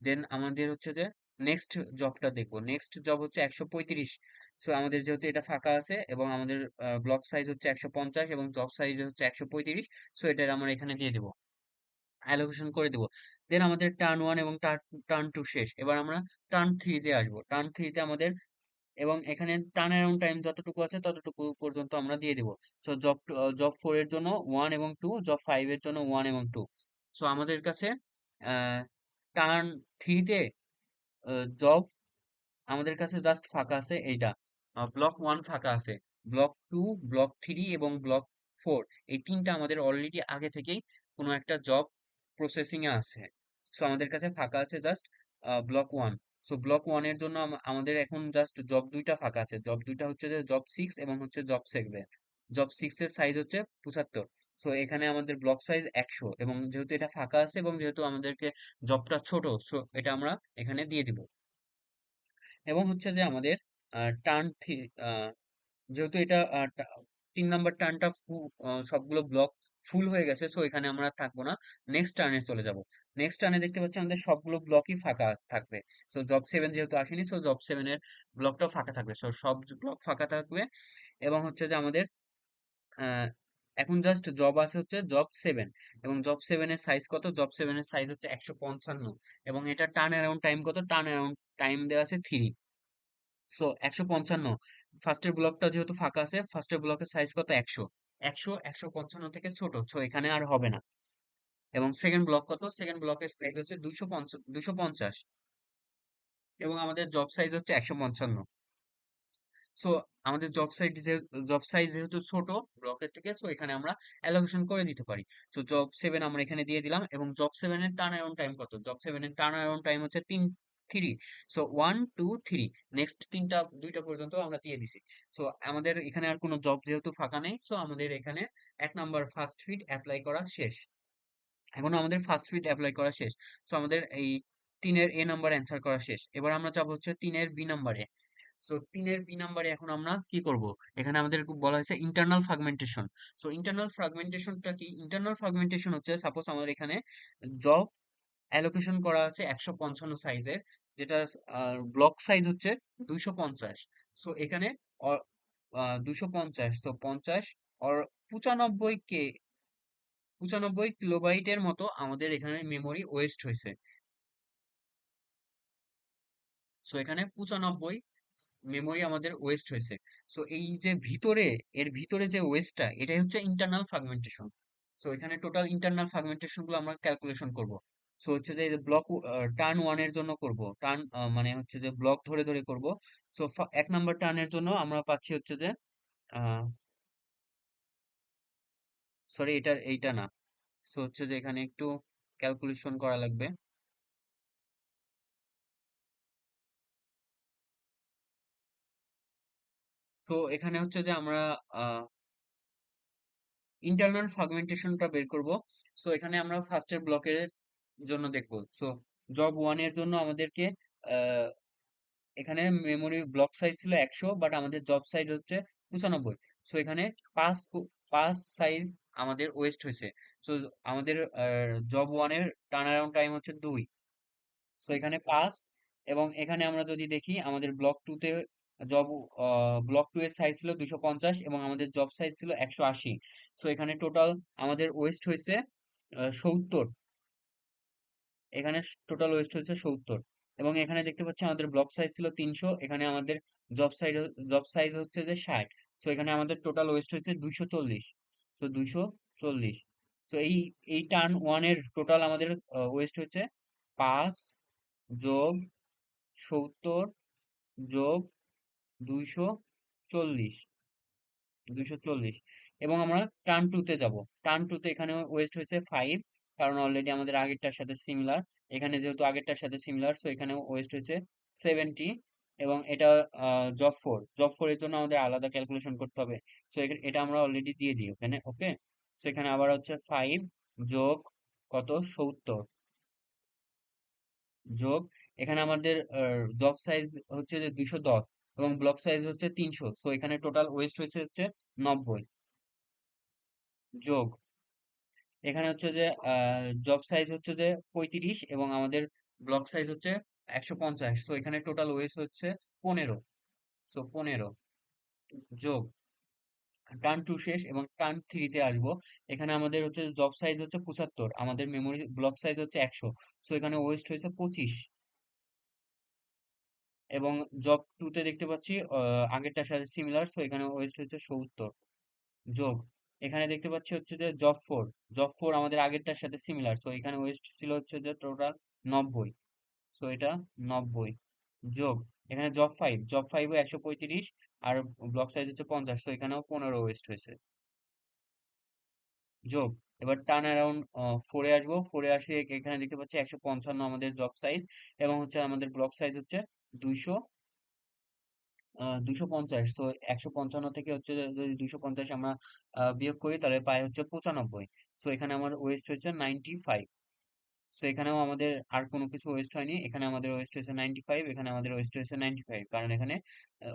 দেন আমাদের হচ্ছে যে নেক্সট জবটা দেখবো। নেক্সট জব হচ্ছে 135। সো আমাদের যেহেতু এটা ফাঁকা আছে এবং আমাদের ব্লক সাইজ হচ্ছে 150 এবং জব সাইজ হচ্ছে 135, সো এটা আমরা এখানে দিয়ে দিব, অ্যালোকেশন করে দিব। দেন আমাদের টার্ন ওয়ান এবং টার্ন টু শেষ। এবার আমরা টার্ন থ্রিতে আসবো। টার্ন থ্রিতে আমাদের, এবং এখানে টার্ন অ্যারাউন্ড টাইম যতটুকু আছে ততটুকু পর্যন্ত আমরা দিয়ে দিব। সো জব ফোর এর জন্য ওয়ান এবং টু, জব ফাইভ এর জন্য ওয়ান এবং টু। সো আমাদের কাছে টার্ন থ্রিতে জব, আমাদের কাছে জাস্ট ফাঁকা আছে এইটা, ব্লক ওয়ান ফাঁকা আছে। ব্লক টু, ব্লক থ্রি এবং ব্লক ফোর, এই তিনটা আমাদের অলরেডি আগে থেকেই কোনো একটা জব প্রসেসিং এ আছে। সো আমাদের কাছে ফাঁকা আছে just block one. So block one এর জন্য আমাদের এখন জাস্ট জব দুইটা ফাঁকা আছে। জব দুইটা হচ্ছে যে জব সিক্স এবং হচ্ছে জব সেভেন। জব সিক্স এর সাইজ হচ্ছে 75। সো এখানে আমাদের ব্লক সাইজ 100, এবং যেহেতু এটা ফাঁকা আছে এবং যেহেতু আমাদেরকে জবটা ছোট, সো এটা আমরা এখানে দিয়ে দিব। এবং হচ্ছে যে আমাদের টার্ন যেহেতু এটা 3 নম্বর টার্নটা সবগুলো ব্লক ফুল হয়ে গেছে, সো এখানে আমরা আর থাকবো না। নেক্সট টার্নে চলে যাব। নেক্সট টার্নে দেখতে পাচ্ছি আমাদের সবগুলো ব্লকই ফাঁকা থাকবে। সো জব সেভেন যেহেতু আসেনি, সো জব সেভেনের ব্লকটাও ফাঁকা থাকবে। সো সব ব্লক ফাঁকা থাকবে। এবং হচ্ছে যে আমাদের আহ, এখন জাস্ট জব আছে হচ্ছে জব সেভেন। এবং জব সেভেনের সাইজ কত? জব সেভেনের সাইজ হচ্ছে 155, এবং এটা টার্ন অ্যারাউন্ড টাইম কত? টার্ন অ্যারাউন্ড টাইম দেওয়া আছে 3। সো 155, ফার্স্টের ব্লকটা যেহেতু ফাঁকা আছে, ফার্স্টের ব্লকের সাইজ কত? 100। 155 থেকে ছোট, সো এখানে আর হবে না। এবং সেকেন্ড ব্লক কত? সেকেন্ড ব্লকের সাইজ হচ্ছে 250, এবং আমাদের জব সাইজ হচ্ছে 155। সো আমাদের জব সাইজ যেহেতু ছোট ব্লকের থেকে, সো এখানে আমরা অ্যালোকেশন করে দিতে পারি। সো জব সেভেন আমরা এখানে দিয়ে দিলাম। এবং জব সেভেনের টার্ন অ্যারাউন্ড টাইম কত? জব সেভেনের টার্ন অ্যারাউন্ড টাইম হচ্ছে three. So one two three, next দুইটা পর্যন্ত আমরা দিয়ে দিছি। সো আমাদের এখানে আর কোনো জব যেহেতু ফাঁকা নেই, সো আমাদের এখানে 1 নম্বর ফার্স্ট ফিট অ্যাপ্লাই করা শেষ। এখনো আমাদের ফার্স্ট ফিট অ্যাপ্লাই করা শেষ। সো আমাদের এই 3-এর এ নাম্বার অ্যান্সার করা শেষ। এবার আমরা যাবো হচ্ছে 3-এর বি নাম্বারে। সো 3-এর বি নাম্বারে এখন আমরা কি করব? এখানে আমাদের বলা হয়েছে ইন্টারনাল ফ্রাগমেন্টেশন। সো ইন্টারনাল ফ্রাগমেন্টেশনটা কি? ইন্টারনাল ফ্রাগমেন্টেশন হচ্ছে, সাপোজ আমাদের এখানে জব অ্যালোকেশন করা আছে 155 সাইজের, যেটা ব্লক সাইজ হচ্ছে 250। সো এখানে 250, তো 50 আর 95 কিলোবাইটের মতো আমাদের এখানে মেমোরি ওয়েস্ট হয়েছে। সো এখানে 95 মেমোরি আমাদের ওয়েস্ট হয়েছে। সো এই যে ভিতরে, এর ভিতরে যে ওয়েস্টটা, এটাই হচ্ছে ইন্টারনাল ফ্রাগমেন্টেশন। সো এখানে টোটাল ইন্টারনাল ফ্রাগমেন্টেশন গুলো আমরা ক্যালকুলেশন করব। সো হচ্ছে যে ব্লক টার্ন ওয়ান এর জন্য করব, টার্ন মানে হচ্ছে যে ব্লক ধরে ধরে করব। সো 1 নম্বর টার্নের জন্য আমরা পাচ্ছি হচ্ছে যে সরি, এইটা না, সো হচ্ছে যে এখানে একটু ক্যালকুলেশন করা লাগবে। সো এখানে হচ্ছে যে আমরা ইন্টারনাল ফ্রাগমেন্টেশনটা বের করব। সো এখানে আমরা ফার্স্টের ব্লকের জন্য দেখব। সো জব ওয়ান এর জন্য আমাদেরকে আহ, এখানে মেমোরি ব্লক সাইজ ছিল 100, বাট আমাদের জব সাইজ হচ্ছে 95। সো এখানে পাঁচ পাঁচ সাইজ আমাদের ওয়েস্ট হয়েছে। সো আমাদের জব ওয়ান এর টার্ন অ্যারাউন্ড টাইম হচ্ছে 2। সো এখানে 5। এবং এখানে আমরা যদি দেখি আমাদের ব্লক টু তে জব ব্লক টু এর সাইজ ছিল 250 এবং আমাদের জব সাইজ ছিল 180। সো এখানে টোটাল আমাদের ওয়েস্ট হয়েছে 70। এখানে টোটাল ওয়েস্ট হয়েছে 70। এবং এখানে দেখতে পাচ্ছি আমাদের ব্লক সাইজ ছিল 300, এখানে আমাদের জব সাইজ হচ্ছে যে 60। সো এখানে আমাদের টোটাল ওয়েস্ট হয়েছে 240। সো 240। সো এই টার্ন ওয়ান এর টোটাল আমাদের ওয়েস্ট হচ্ছে 5 যোগ 70 যোগ 240। 240। এবং আমরা টার্ন টু তে যাব। টার্ন টু তে এখানে ওয়েস্ট হয়েছে 5, কারণ অলরেডি আমাদের আগেরটার সাথে সিমিলার। এখানে যেহেতু আগেরটার সাথে সিমিলার, সো এখানে ওয়েস্ট হয়েছে 70। এবং এটা জব ফোর এর জন্য আমাদের আলাদা ক্যালকুলেশন করতে হবে। সো এটা আমরা অলরেডি দিয়ে দিই ওখানে, ওকে। সো এখানে আবার হচ্ছে 5 যোগ কত 70 যোগ এখানে আমাদের জব সাইজ হচ্ছে যে 210 এবং ব্লক সাইজ হচ্ছে 300। সো এখানে টোটাল ওয়েস্ট হয়েছে হচ্ছে 90। যোগ এখানে হচ্ছে যে জব সাইজ হচ্ছে যে 35 এবং আমাদের ব্লক সাইজ হচ্ছে 150। সো এখানে টোটাল ওয়েস্ট হচ্ছে 15। সো 15 যোগ টার্ন টু শেষ এবং টার্ন থ্রিতে আসবো। এখানে আমাদের হচ্ছে জব সাইজ হচ্ছে 75, আমাদের মেমোরি ব্লক সাইজ হচ্ছে 100। সো এখানে ওয়েস্ট হয়েছে 25। এবং জব টু তে দেখতে পাচ্ছি আগেরটার সাথে সিমিলার, সো এখানে ওয়েস্ট হচ্ছে 70। যোগ এখানে দেখতে পাচ্ছি হচ্ছে যে জব ফোর আমাদের আগেরটার সাথে সিমিলার, সো এখানে ওয়েস্ট ছিল হচ্ছে যে টোটাল 90। সো এটা 90 যোগ এখানে জব ফাইভও 135 আর ব্লক সাইজ হচ্ছে 50। সো এখানেও 15 ওয়েস্ট হয়েছে। যোগ এবার টার্ন অ্যারাউন্ড ফোরে আসবো। ফোরে আসে এখানে দেখতে পাচ্ছি 155 আমাদের জব সাইজ এবং হচ্ছে আমাদের ব্লক সাইজ হচ্ছে 200 250। তো 155 থেকে হচ্ছে যদি 250 আমরা বিয়োগ করি তাহলে পাই হচ্ছে 95। সো এখানে আমার ওয়েস্ট হচ্ছে 95। সো এখানেও আমাদের আর কোনো কিছু ওয়েস্ট হয়নি, এখানে আমাদের ওয়েস্ট হয়েছে 95, এখানে আমাদের ওয়েস্ট হয়েছে 95, কারণ এখানে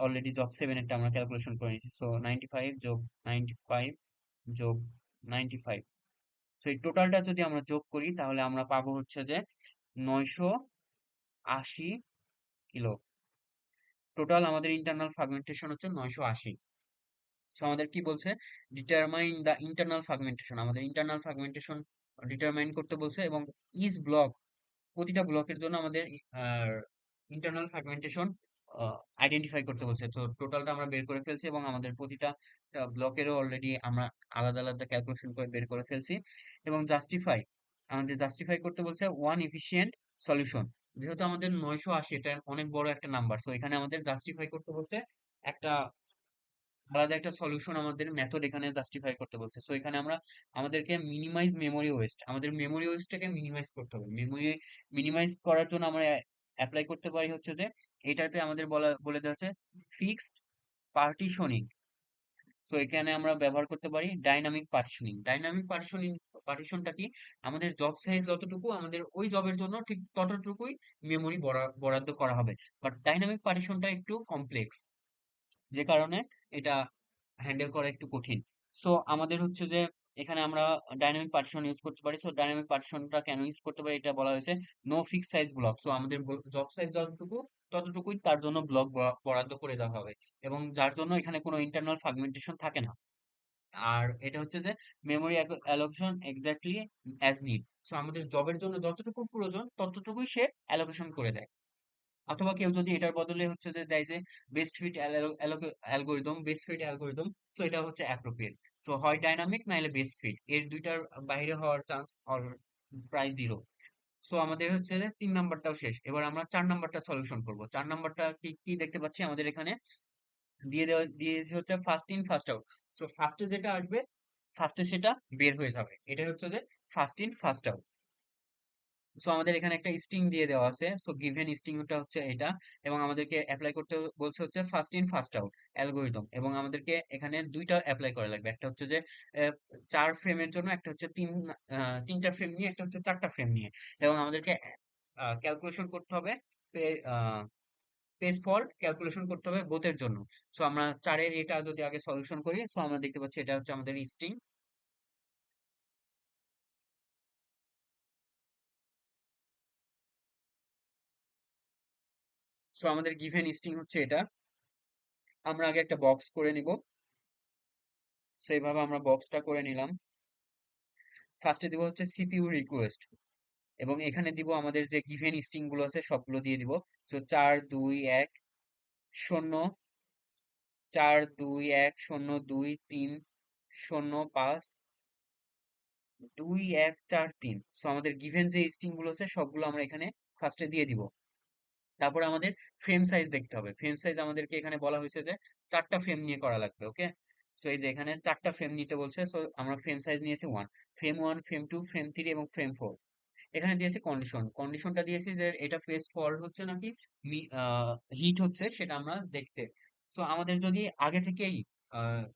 অলরেডি জব সেভেন এরটা আমরা ক্যালকুলেশন করে নিয়েছি। সো 95 যোগ 95 যোগ 95। সো এই টোটালটা যদি আমরা যোগ করি তাহলে আমরা পাবো হচ্ছে যে 980 কিলো। টোটাল আমাদের ইন্টারনাল ফ্রাগমেন্টেশন হচ্ছে 980। সো আমাদের কি বলছে, ডিটারমাইন দ্য ইন্টারনাল ফ্রাগমেন্টেশন। আমাদের ইন্টারনাল ফ্রাগমেন্টেশন ডিটারমাইন করতে বলছে এবং ইচ ব্লক, প্রতিটা ব্লকের জন্য আমাদের ইন্টারনাল ফ্রাগমেন্টেশন আইডেন্টিফাই করতে বলছে। তো টোটালটা আমরা বের করে ফেলছি এবং আমাদের প্রতিটা ব্লকেরও অলরেডি আমরা আলাদা আলাদা ক্যালকুলেশন করে বের করে ফেলছি। এবং জাস্টিফাই করতে বলছে ওয়ান এফিশিয়েন্ট সলিউশন। যেহেতু আমাদের 980 এটা অনেক বড় একটা নাম্বার, সো এখানে আমাদের জাস্টিফাই করতে বলছে একটা আলাদা একটা সলিউশন, আমাদের মেথড এখানে জাস্টিফাই করতে বলছে। সো এখানে আমাদেরকে মিনিমাইজ মেমোরি ওয়েস্ট, আমাদের মেমোরি ওয়েস্টটাকে মিনিমাইজ করতে হবে। মেমোরি মিনিমাইজ করার জন্য আমরা অ্যাপ্লাই করতে পারি হচ্ছে যে এটাতে আমাদের বলে দেওয়া হচ্ছে ফিক্সড পার্টিশনিং। সো এখানে আমরা ব্যবহার করতে পারি ডাইনামিক পার্টিশনিং। পার্টিশনটা কি, আমাদের জব সাইজ যতটুকু আমাদের ওই জবের জন্য ঠিক ততটুকুই মেমোরি বরাদ্দ করা হবে। বাট ডাইনামিক পার্টিশনটা একটু কমপ্লেক্স, যে কারণে এটা হ্যান্ডেল করা একটু কঠিন। সো আমাদের হচ্ছে যে এখানে আমরা ডাইনামিক পার্টিশন ইউজ করতে পারি। সো ডাইনামিক পার্টিশনটা কেন ইউজ করতে পারি, এটা বলা হয়েছে no fix size block. So আমাদের জব সাইজ যতটুকু ততটুকুই তার জন্য ব্লক বরাদ্দ করে দেওয়া হবে এবং যার জন্য এখানে কোনো ইন্টারনাল ফ্রাগমেন্টেশন থাকে না। আর এটা হচ্ছে যে memory allocation exactly as need. So আমাদের জবের জন্য যতটুকু প্রয়োজন ততটুকুই সে অ্যালোকেশন করে দেয়। অথবা কেউ যদি এটার বদলে হচ্ছে যে দেয় যে বেস্ট ফিট অ্যালগোরিদম, সো এটা হচ্ছে অ্যাপ্রোপ্রিয়েট। সো হয় ডাইনামিক নাইলে বেস্ট ফিট, এর দুইটার বাইরে হওয়ার চান্স প্রায় জিরো। সো আমাদের হচ্ছে যে 3 নাম্বারটাও শেষ। এবার আমরা 4 নাম্বারটা সলিউশন করব। 4 নাম্বারটা কি কি দেখতে পাচ্ছি আমাদের এখানে দিয়েছে হচ্ছে first in first out. So ফার্স্টে যেটা আসবে ফার্স্টে সেটা বের হয়ে যাবে। এটাই হচ্ছে যে first in first out. So আমাদের এখানে একটা স্ট্রিং দিয়ে দেওয়া আছে, সো গিভেন স্ট্রিংটা হচ্ছে এটা, এবং আমাদেরকে অ্যাপ্লাই করতে বলছে হচ্ছে first in first out algorithm, এবং আমাদেরকে এখানে দুইটা অ্যাপ্লাই করা লাগবে। একটা হচ্ছে যে 4 ফ্রেমের জন্য, একটা হচ্ছে তিনটা ফ্রেম নিয়ে, একটা হচ্ছে 4টা ফ্রেম নিয়ে, এবং আমাদেরকে ক্যালকুলেশন করতে হবে, পেজ ফল্ট ক্যালকুলেশন করতে হবে বোথের জন্য। সো আমরা 4-এর এটা যদি আগে সলিউশন করি, সো আমরা দেখতে পাচ্ছি এটা হচ্ছে আমাদের স্ট্রিং। সো আমাদের গিভেন স্ট্রিং হচ্ছে এটা। আমরা আগে একটা বক্স করে নিব। সেইভাবে আমরা বক্সটা করে নিলাম। ফার্স্টে দিব হচ্ছে সিপিইউ রিকোয়েস্ট, এবং এখানে দিব আমাদের যে গিভেন স্ট্রিং গুলো আছে সবগুলো দিয়ে দিব। তো 4 2 1 0, 4 2 1 0 2 3 0 5 2 1 4 3। সো আমাদের গিভেন যে স্ট্রিং গুলো আছে সবগুলো আমরা এখানে ফার্স্টে দিয়ে দিব। তারপর আমাদের ফ্রেম সাইজ দেখতে হবে। ফ্রেম সাইজ আমাদেরকে এখানে বলা হয়েছে যে 4টা ফ্রেম নিয়ে করা লাগবে, ওকে। সো এই যে এখানে 4টা ফ্রেম নিতে বলছে, সো আমরা ফ্রেম সাইজ নিয়েছি 1। ফ্রেম 1, ফ্রেম 2, ফ্রেম 3 এবং ফ্রেম 4। এখানে দিয়েছি কন্ডিশন, কন্ডিশনটা দিয়েছি যে এটা পেজ ফল্ট হচ্ছে নাকি হিট হচ্ছে সেটা আমরা দেখতে। সো আমাদের যদি আগে থেকেই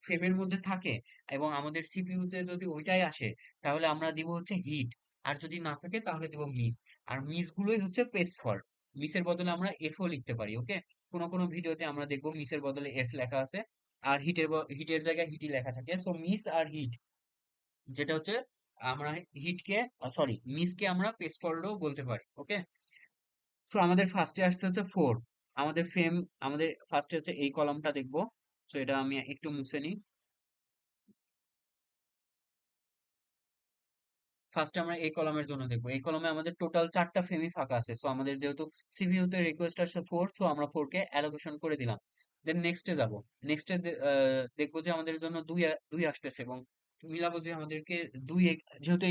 ফ্রেমের মধ্যে থাকে এবং আমাদের সিপিইউ তে যদি ওইটাই আসে, তাহলে আমরা দিব হচ্ছে হিট। আর যদি না থাকে তাহলে দিব মিস। আর মিস গুলোই হচ্ছে পেজ ফল্ট। মিসের বদলে আমরা এফও লিখতে পারি, ওকে। কোনো কোনো ভিডিওতে আমরা দেখবো মিসের বদলে এফ লেখা আছে, আর হিটের জায়গায় হিটই লেখা থাকে। সো মিস আর হিট, যেটা হচ্ছে আমরা হিটকে, সরি, মিসকে আমরা পেজ ফল্টও বলতে পারি, ওকে। সো আমাদের ফার্স্টে আসতে হচ্ছে 4। আমাদের ফ্রেম, আমাদের ফার্স্টে হচ্ছে এই কলামটা দেখবো। সো এটা আমি একটু মুছে নিই। ফার্স্টে আমরা এই কলামের জন্য দেখবো। এই কলামে আমাদের টোটাল 4টা ফ্রেমই ফাঁকা আছে। সো আমাদের যেহেতু সিপিইউ তে রিকোয়েস্ট আসছে 4, সো আমরা 4 কে অ্যালোকেশন করে দিলাম। দেন নেক্সটে যাব। নেক্সটে দেখবো যে আমাদের জন্য 2 আসতেছে, এবং মিলাবো যে আমাদেরকে 2, যেহেতু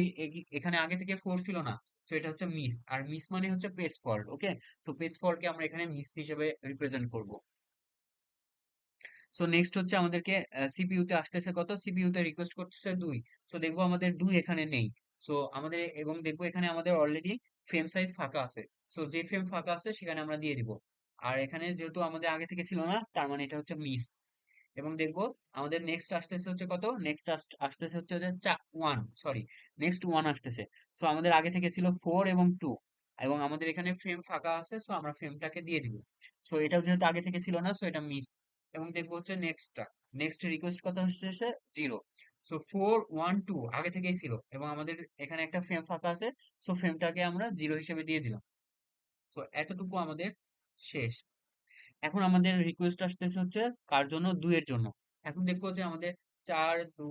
এখানে আগে থেকে 4 ছিল না, সো এটা হচ্ছে মিস। আর মিস মানে হচ্ছে পেজ ফল্ট, ওকে। সো পেজ ফল্টকে আমরা এখানে মিস হিসেবে রিপ্রেজেন্ট করব। সো নেক্সট হচ্ছে আমাদেরকে সিপিইউ তে আসতেছে কত, সিপিইউ তে রিকোয়েস্ট করতেছে 2। সো দেখবো আমাদের 2 এখানে নেই। সো আমাদের, এবং দেখবো এখানে আমাদের অলরেডি ফ্রেম সাইজ ফাঁকা আছে। সো যে ফ্রেম ফাঁকা আছে সেখানে আমরা দিয়ে দিব। আর এখানে যেহেতু আমাদের আগে থেকে ছিল না, তার মানে এটা হচ্ছে মিস। এবং দেখবো আমাদের নেক্সট আসতেছে হচ্ছে কত, নেক্সট আসতেছে হচ্ছে যে 1, সরি, নেক্সট 1 আসতেছে। সো আমাদের আগে থেকে ছিল 4 এবং 2, এবং আমাদের এখানে ফ্রেম ফাঁকা আছে, সো আমরা ফ্রেমটাকে দিয়ে দিব। সো এটাও যেহেতু আগে থেকে ছিল না, সো এটা মিস। এবং দেখবো হচ্ছে নেক্সটটা, নেক্সট রিকোয়েস্ট কত আসতেছে 0। সো 4 1 2 আগে থেকেই ছিল, এবং আমাদের এখানে একটা ফ্রেম ফাঁকা আছে, সো ফ্রেমটাকে আমরা 0 হিসেবে দিয়ে দিলাম। সো এতটুকু আমাদের শেষ। এখন আমাদের রিকোয়েস্ট আসতেছে হচ্ছে কার জন্য, 2 এর জন্য। এখন দেখবো যে আমাদের 4 2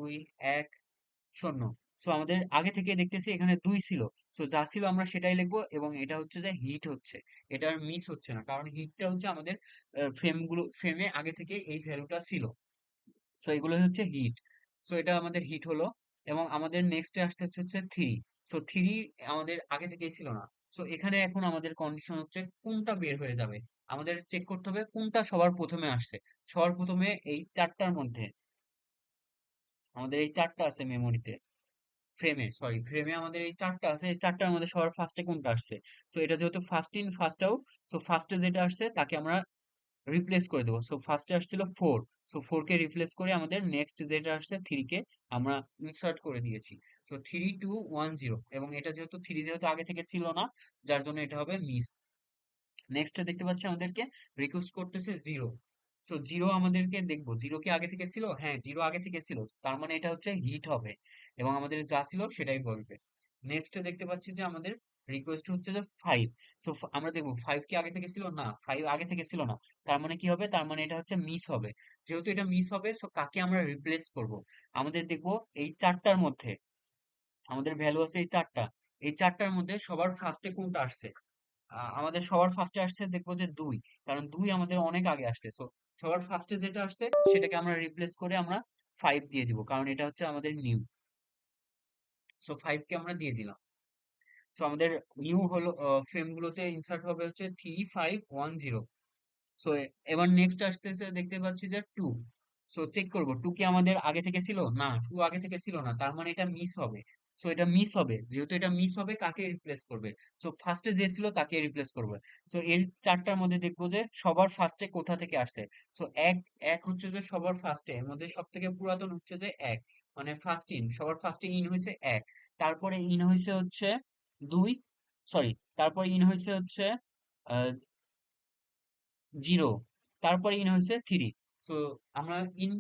1 0। সো আমাদের আগে থেকে দেখতেছি এখানে 2 ছিল। সো যা ছিল আমরা সেটাই লিখবো, এবং এটা হচ্ছে যে হিট হচ্ছে, এটা আর মিস হচ্ছে না, কারণ হিটটা হচ্ছে আমাদের ফ্রেমে আগে থেকে এই ভ্যালুটা ছিল। সো এগুলো হচ্ছে হিট। সো এটা আমাদের হিট হলো। এবং আমাদের নেক্সটে আসতে হচ্ছে 3। সো 3 আমাদের আগে থেকেই ছিল না। সো এখানে এখন আমাদের কন্ডিশন হচ্ছে কোনটা বের হয়ে যাবে। আমাদের চেক করতে হবে কোনটা সবার প্রথমে আসছে। সবার প্রথমে এই 4টার মধ্যে, আমাদের এই 4টা আছে মেমোরিতে, ফ্রেমে আমাদের এই 4টা আছে, এই 4টার মধ্যে সবার ফার্স্টে কোনটা আসছে। সো এটা যেহেতু first in first out, so ফার্স্টে যেটা আসছে তাকে আমরা রিপ্লেস করে দেবো। সো ফার্স্টে আসছিল 4, সো 4 কে রিপ্লেস করে আমাদের নেক্সট যেটা আসছে 3 কে আমরা ইনসার্ট করে দিয়েছি। সো 3 2 1 0, এবং এটা যেহেতু 3 যেহেতু আগে থেকে ছিল না, যার জন্য এটা হবে মিস। নেক্সটে দেখতে পাচ্ছি আমাদেরকে রিকোয়েস্ট করতেছে 0। সো 0 আমাদেরকে দেখবো, 0 কি আগে থেকে ছিল, হ্যাঁ 0 আগে থেকে ছিল, তার মানে এটা হচ্ছে হিট হবে, এবং আমাদের যা ছিল সেটাই বলবে। নেক্সটে দেখতে পাচ্ছি যে আমাদের রিকোয়েস্ট হচ্ছে যে 5। সো আমরা দেখবো 5 কি আগে থেকে ছিল, না 5 আগে থেকে ছিল না, তার মানে কি হবে, তার মানে এটা হচ্ছে মিস হবে। যেহেতু এটা মিস হবে, সো কাকে আমরা রিপ্লেস করব। আমাদের দেখবো এই 4টার মধ্যে, আমাদের ভ্যালু আছে এই 4টা, এই 4টার মধ্যে সবার ফার্স্টে কোনটা আসছে। আমাদের সবার ফার্স্টে আসছে দেখবো যে 2, কারণ 2 আমাদের অনেক আগে আসছে। সো সবার ফার্স্টে যেটা আসছে সেটাকে আমরা রিপ্লেস করে আমরা 5 দিয়ে দিব, কারণ এটা হচ্ছে আমাদের নিউ। সো 5 কে আমরা দিয়ে দিলাম। সো আমাদের নিউ হলো, ফ্রেম গুলোতে ইনসার্ট হবে হচ্ছে 3 5 1 0। সো এবার নেক্সট আসতেছে দেখতে পাচ্ছি যে 2। সো চেক করব টু কি আমাদের আগে থেকে ছিল, না টু আগে থেকে ছিল না, তার মানে এটা মিস হবে। সো এটা মিস হবে, যেহেতু এটা মিস হবে কাকে রিপ্লেস করবে? সো ফার্স্টে যে ছিল তাকে রিপ্লেস করবে। সো এর চারটার মধ্যে দেখবো যে সবার ফার্স্টে কোথা থেকে আসছে। সো এক, এক হচ্ছে যে সবার ফার্স্টে, এর মধ্যে সব থেকে পুরাতন হচ্ছে যে এক, মানে ফার্স্ট ইন, সবার ফার্স্টে ইন হয়েছে এক, তারপরে ইন হয়েছে হচ্ছে দুই, সরি, তারপরে ইন হয়েছে হচ্ছে জিরো, তারপরে ইন হয়েছে থ্রি। সো আমরা ইন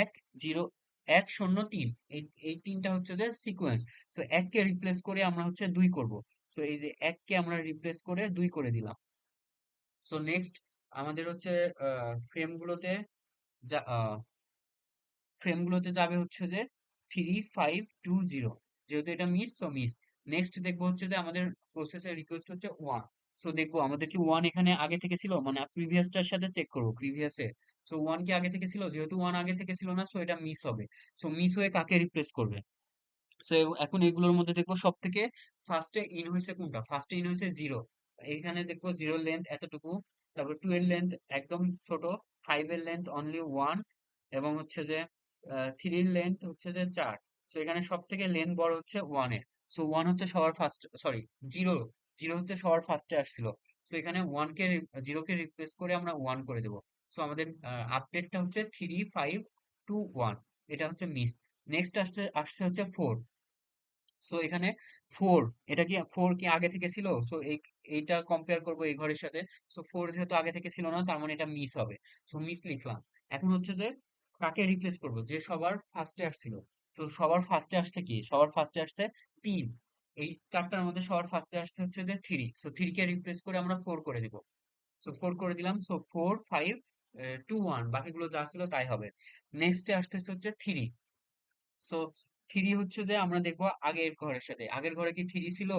এক, জিরো, এক, শূন্য, তিন, এই এই তিনটা হচ্ছে যে সিকোয়েন্স। সো এককে রিপ্লেস করে আমরা হচ্ছে দুই করব। সো এই যে এককে আমরা রিপ্লেস করে দুই করে দিলাম। সো নেক্সট আমাদের হচ্ছে ফ্রেমগুলোতে যা ফ্রেমগুলোতে যাবে হচ্ছে যে 3520, যেহেতু এটা মিস তো মিস। নেক্সট দেখবো হচ্ছে যে আমাদের প্রসেসের রিকোয়েস্ট হচ্ছে ওয়ান। সো দেখবো আমাদের কি ওয়ান এখানে আগে থেকে ছিল, মানে প্রিভিয়াসটার সাথে চেক করবো প্রিভিয়াসে। সো ওয়ান কি আগে থেকে ছিল, যেহেতু ওয়ান আগে থেকে ছিল না, সো এটা মিস হবে। সো মিস হয়ে কাকে রিপ্লেস করবে? সো এখন এগুলোর মধ্যে দেখবো সব থেকে ফার্স্টে ইন হয়েছে কোনটা, ফার্স্টে ইন হয়েছে জিরো। এখানে দেখবো জিরোর লেন্থ এতটুকু, তারপর টু এর লেন্থ একদম ছোট, ফাইভ এর লেন্থ অনলি ওয়ান, এবং হচ্ছে যে থ্রির লেন্থ হচ্ছে যে চার। সো এখানে সব থেকে লেন্থ বড় হচ্ছে ওয়ান এর। সো ওয়ান হচ্ছে সবার ফার্স্ট, সরি, জিরো, জিরো হচ্ছে সবার ফার্স্টে আসছিল। সো এখানে জিরোকে রিপ্লেস করে আমরা ওয়ান করে দেবো। সো আমাদের আপডেটটা হচ্ছে 3521, এটা হচ্ছে মিস। নেক্সট আসছে আসছে হচ্ছে ফোর। সো এখানে ফোর, এটা কি ফোর কি আগে থেকে ছিল? সো এইটা কম্পেয়ার করবো এই ঘরের সাথে। সো ফোর যেহেতু আগে থেকে ছিল না, তার মানে এটা মিস হবে। সো মিস লিখলাম। এখন হচ্ছে যে কাকে রিপ্লেস করবো, যে সবার ফার্স্টে আসছিল। তো সবার ফার্স্টে আসছে কি, সবার ফার্স্টে আসছে তিন। এই চারটার মধ্যে সবার ফার্স্টে আসছে হচ্ছে যে থ্রি। সো থ্রি কে রিপ্লেস করে আমরা ফোর করে দিব। সো ফোর করে দিলাম। So four, five, two, one, বাকিগুলো যা ছিল তাই হবে। নেক্সটে আসতেছে হচ্ছে থ্রি। সো থ্রি হচ্ছে যে আমরা দেখবো আগের ঘরের সাথে, আগের ঘরে কি থ্রি ছিল?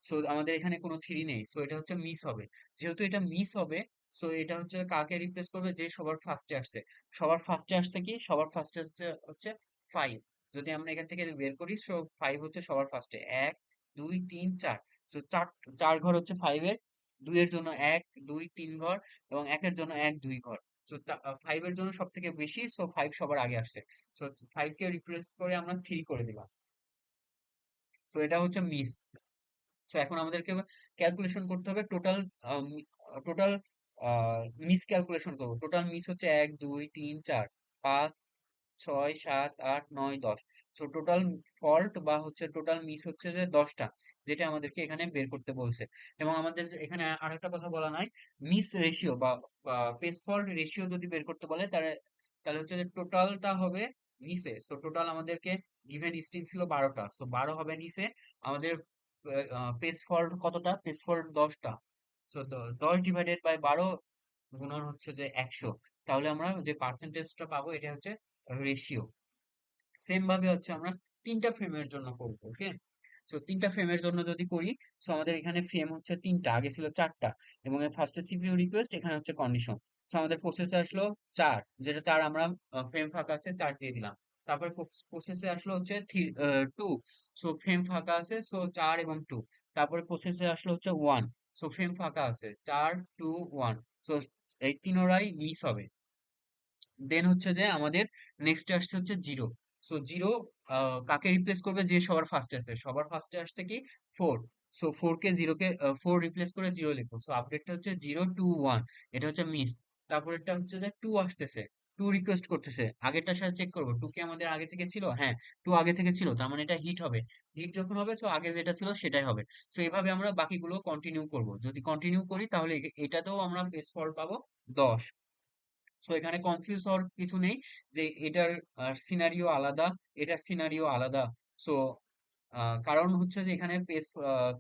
সো আমাদের এখানে কোনো থ্রি নেই, সো এটা হচ্ছে মিস হবে। যেহেতু এটা মিস হবে, সো এটা হচ্ছে কাকে রিপ্লেস করবে, যে সবার ফার্স্টে আসছে। সবার ফার্স্টে আসছে কি, সবার ফার্স্টে হচ্ছে হচ্ছে ফাইভ। যদি আমরা এখান থেকে বের করি, সো ফাইভ হচ্ছে সবার ফার্স্টে, এক, দুই, তিন, চার। সো চার, চার ঘর হচ্ছে ফাইভের, দুইয়ের জন্য এক, দুই, তিন ঘর, এবং একের জন্য এক, দুই ঘর। সো ফাইভ এর জন্য সব থেকে বেশি, সো ফাইভ সবার আগে আসছে। সো ফাইভ কে রিপ্লেস করে আমরা থ্রি করে দিলাম। সো এটা হচ্ছে মিস। সো এখন আমাদেরকে ক্যালকুলেশন করতে হবে টোটাল, টোটাল মিস ক্যালকুলেশন করবো। টোটাল মিস হচ্ছে এক, দুই, তিন, চার, পাঁচ, ছয়, সাত, আট, নয়, দশ। সো টোটাল ফল্ট বা হচ্ছে টোটাল মিস হচ্ছে যে 10টা, যেটা আমাদেরকে এখানে বের করতে বলছে। এবং আমাদের এখানে আরেকটা কথা বলা নাই, মিস রেশিও বা পেস ফল্ট রেশিও যদি বের করতে বলে, তাহলে তাহলে হচ্ছে যে টোটালটা হবে নিচে। সো টোটাল আমাদেরকে গিভেন স্ট্রিং ছিল 12টা, সো 12 হবে নিচে। আমাদের পেস ফল্ট কতটা, পেস ফল্ট 10টা। সো 10 ডিভাইডেড বাই 12 গুণন হচ্ছে যে 100। তাহলে আমরা যে পার্সেন্টেজটা পাবো এটা হচ্ছে রেশিও। সেম ভাবে হচ্ছে আমরা তিনটা ফ্রেমের জন্য করবো, ওকে? সো তিনটা ফ্রেমের জন্য যদি করি, সো আমাদের এখানে ফ্রেম হচ্ছে তিনটা, আগে ছিল চারটা, এবং ফার্স্টে সিপিইউ রিকোয়েস্ট, এখানে হচ্ছে কন্ডিশন। সো আমাদের প্রসেসে আসলো চার, যেটা চার আমরা ফ্রেম ফাঁকা আছে চার দিয়ে দিলাম। তারপরে প্রসেসে আসলো হচ্ছে টু। সো ফ্রেম ফাঁকা আছে, সো চার এবং টু। তারপরে প্রসেসে আসলো হচ্ছে ওয়ান। সো ফ্রেম ফাঁকা আছে, চার, টু, ওয়ান। সো এই তিনোরাই মিস হবে। দেন হচ্ছে যে আমাদের নেক্সট আসছে হচ্ছে জিরো। সো জিরো কাকে রিপ্লেস করবে, যে সবার ফার্স্টে আসছে, সবার ফার্স্টে আসছে কি ফোর। সো ফোর কে জিরোকে, ফোর রিপ্লেস করে জিরো লিখবো। সো আপডেটটা হচ্ছে জিরো, টু, ওয়ান, এটা হচ্ছে মিস। তারপরেরটা হচ্ছে যে টু আসতেছে, টু রিকোয়েস্ট করতেছে, আগেরটার সাথে চেক করবো টু কি আমাদের আগে থেকে ছিল, হ্যাঁ টু আগে থেকে ছিল, তার মানে এটা হিট হবে। হিট যখন হবে, সো আগে যেটা ছিল সেটাই হবে। সো এভাবে আমরা বাকিগুলো কন্টিনিউ করব। যদি কন্টিনিউ করি তাহলে এটাতেও আমরা পেস ফল পাবো 10। সো এখানে কনফিউজ হওয়ার কিছু নেই, যে এটার সিনারিও আলাদা, এটার সিনারিও আলাদা। সো কারণ হচ্ছে যে এখানে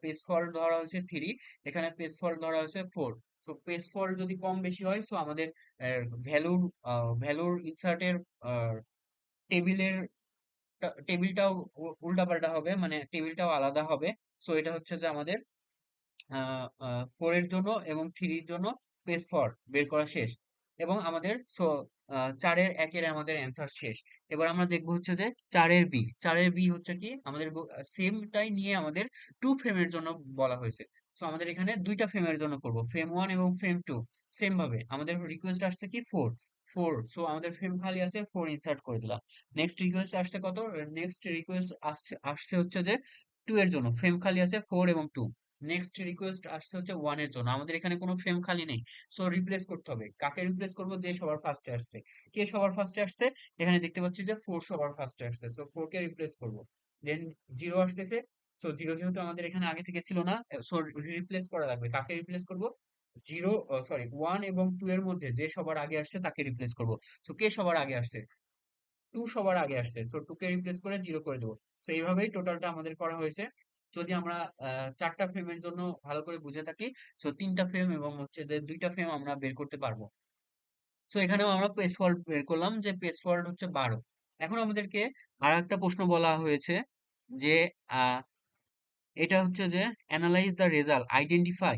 পেস ফল্ট ধরা হয়েছে থ্রি, এখানে পেস ফল্ট ধরা হয়েছে ফোর। সো পেস ফল্ট যদি কম বেশি হয়, সো আমাদের ভ্যালুর ভ্যালুর ইনসার্টের টেবিলের টেবিলটাও উল্টাপাল্টা হবে, মানে টেবিলটাও আলাদা হবে। সো এটা হচ্ছে যে আমাদের ফোর এর জন্য এবং থ্রির জন্য পেস ফর বের করা শেষ। এবং আমাদের চারের একের আমাদের অ্যান্সার শেষ। এবার আমরা দেখবো হচ্ছে যে চারের বি, চারের বি হচ্ছে কি আমাদের সেমটাই নিয়ে আমাদের টু ফ্রেমের জন্য বলা হয়েছে। সো আমাদের এখানে দুইটা ফ্রেমের জন্য করব, ফ্রেম ওয়ান এবং ফ্রেম টু। সেম ভাবে আমাদের রিকোয়েস্ট আসছে কি ফোর। ফোর। সো আমাদের ফ্রেম খালি আছে, ফোর ইনসার্ট করে দিলাম। নেক্সট রিকোয়েস্ট আসছে কত? নেক্সট রিকোয়েস্ট আসছে আসছে হচ্ছে যে টু এর জন্য, ফ্রেম খালি আছে ফোর এবং টু। নেক্সট রিকোয়েস্ট আসছে হচ্ছে ওয়ান এর জন্য, আমাদের এখানে কোনো ফ্রেম খালি নেই। সো রিপ্লেস করতে হবে। কাকে রিপ্লেস করবো? যে সবার ফার্স্টে আসছে। কে সবার ফার্স্টে আসছে? এখানে দেখতে পাচ্ছি যে ফোর সবার ফার্স্টে আসছে, সো ফোর কে রিপ্লেস করবো। দেন জিরো আসতেছে। সো জিরো যেহেতু আমাদের এখানে আগে থেকে ছিল না, সো রিপ্লেস করা লাগবে। কাকে রিপ্লেস করবো? জিরো, সরি, ওয়ান এবং টু এর মধ্যে যে সবার আগে আসছে তাকে রিপ্লেস করব। তো কে সবার আগে আসছে? টু সবার আগে আসছে, তো টু কে রিপ্লেস করে জিরো করে দেবো। তো এইভাবেই টোটালটা আমাদের করা হয়েছে। যদি আমরা চারটা ফ্রেমের জন্য ভালো করে বুঝে থাকি, তো তিনটা ফ্রেম এবং হচ্ছে যে দুইটা ফ্রেম আমরা বের করতে পারবো। তো এখানেও আমরা পেজ ফল্ট বের করলাম যে পেজ ফল্ট হচ্ছে 12। এখন আমাদেরকে আর একটা প্রশ্ন বলা হয়েছে যে আহ, এটা হচ্ছে যে analyse the result, identify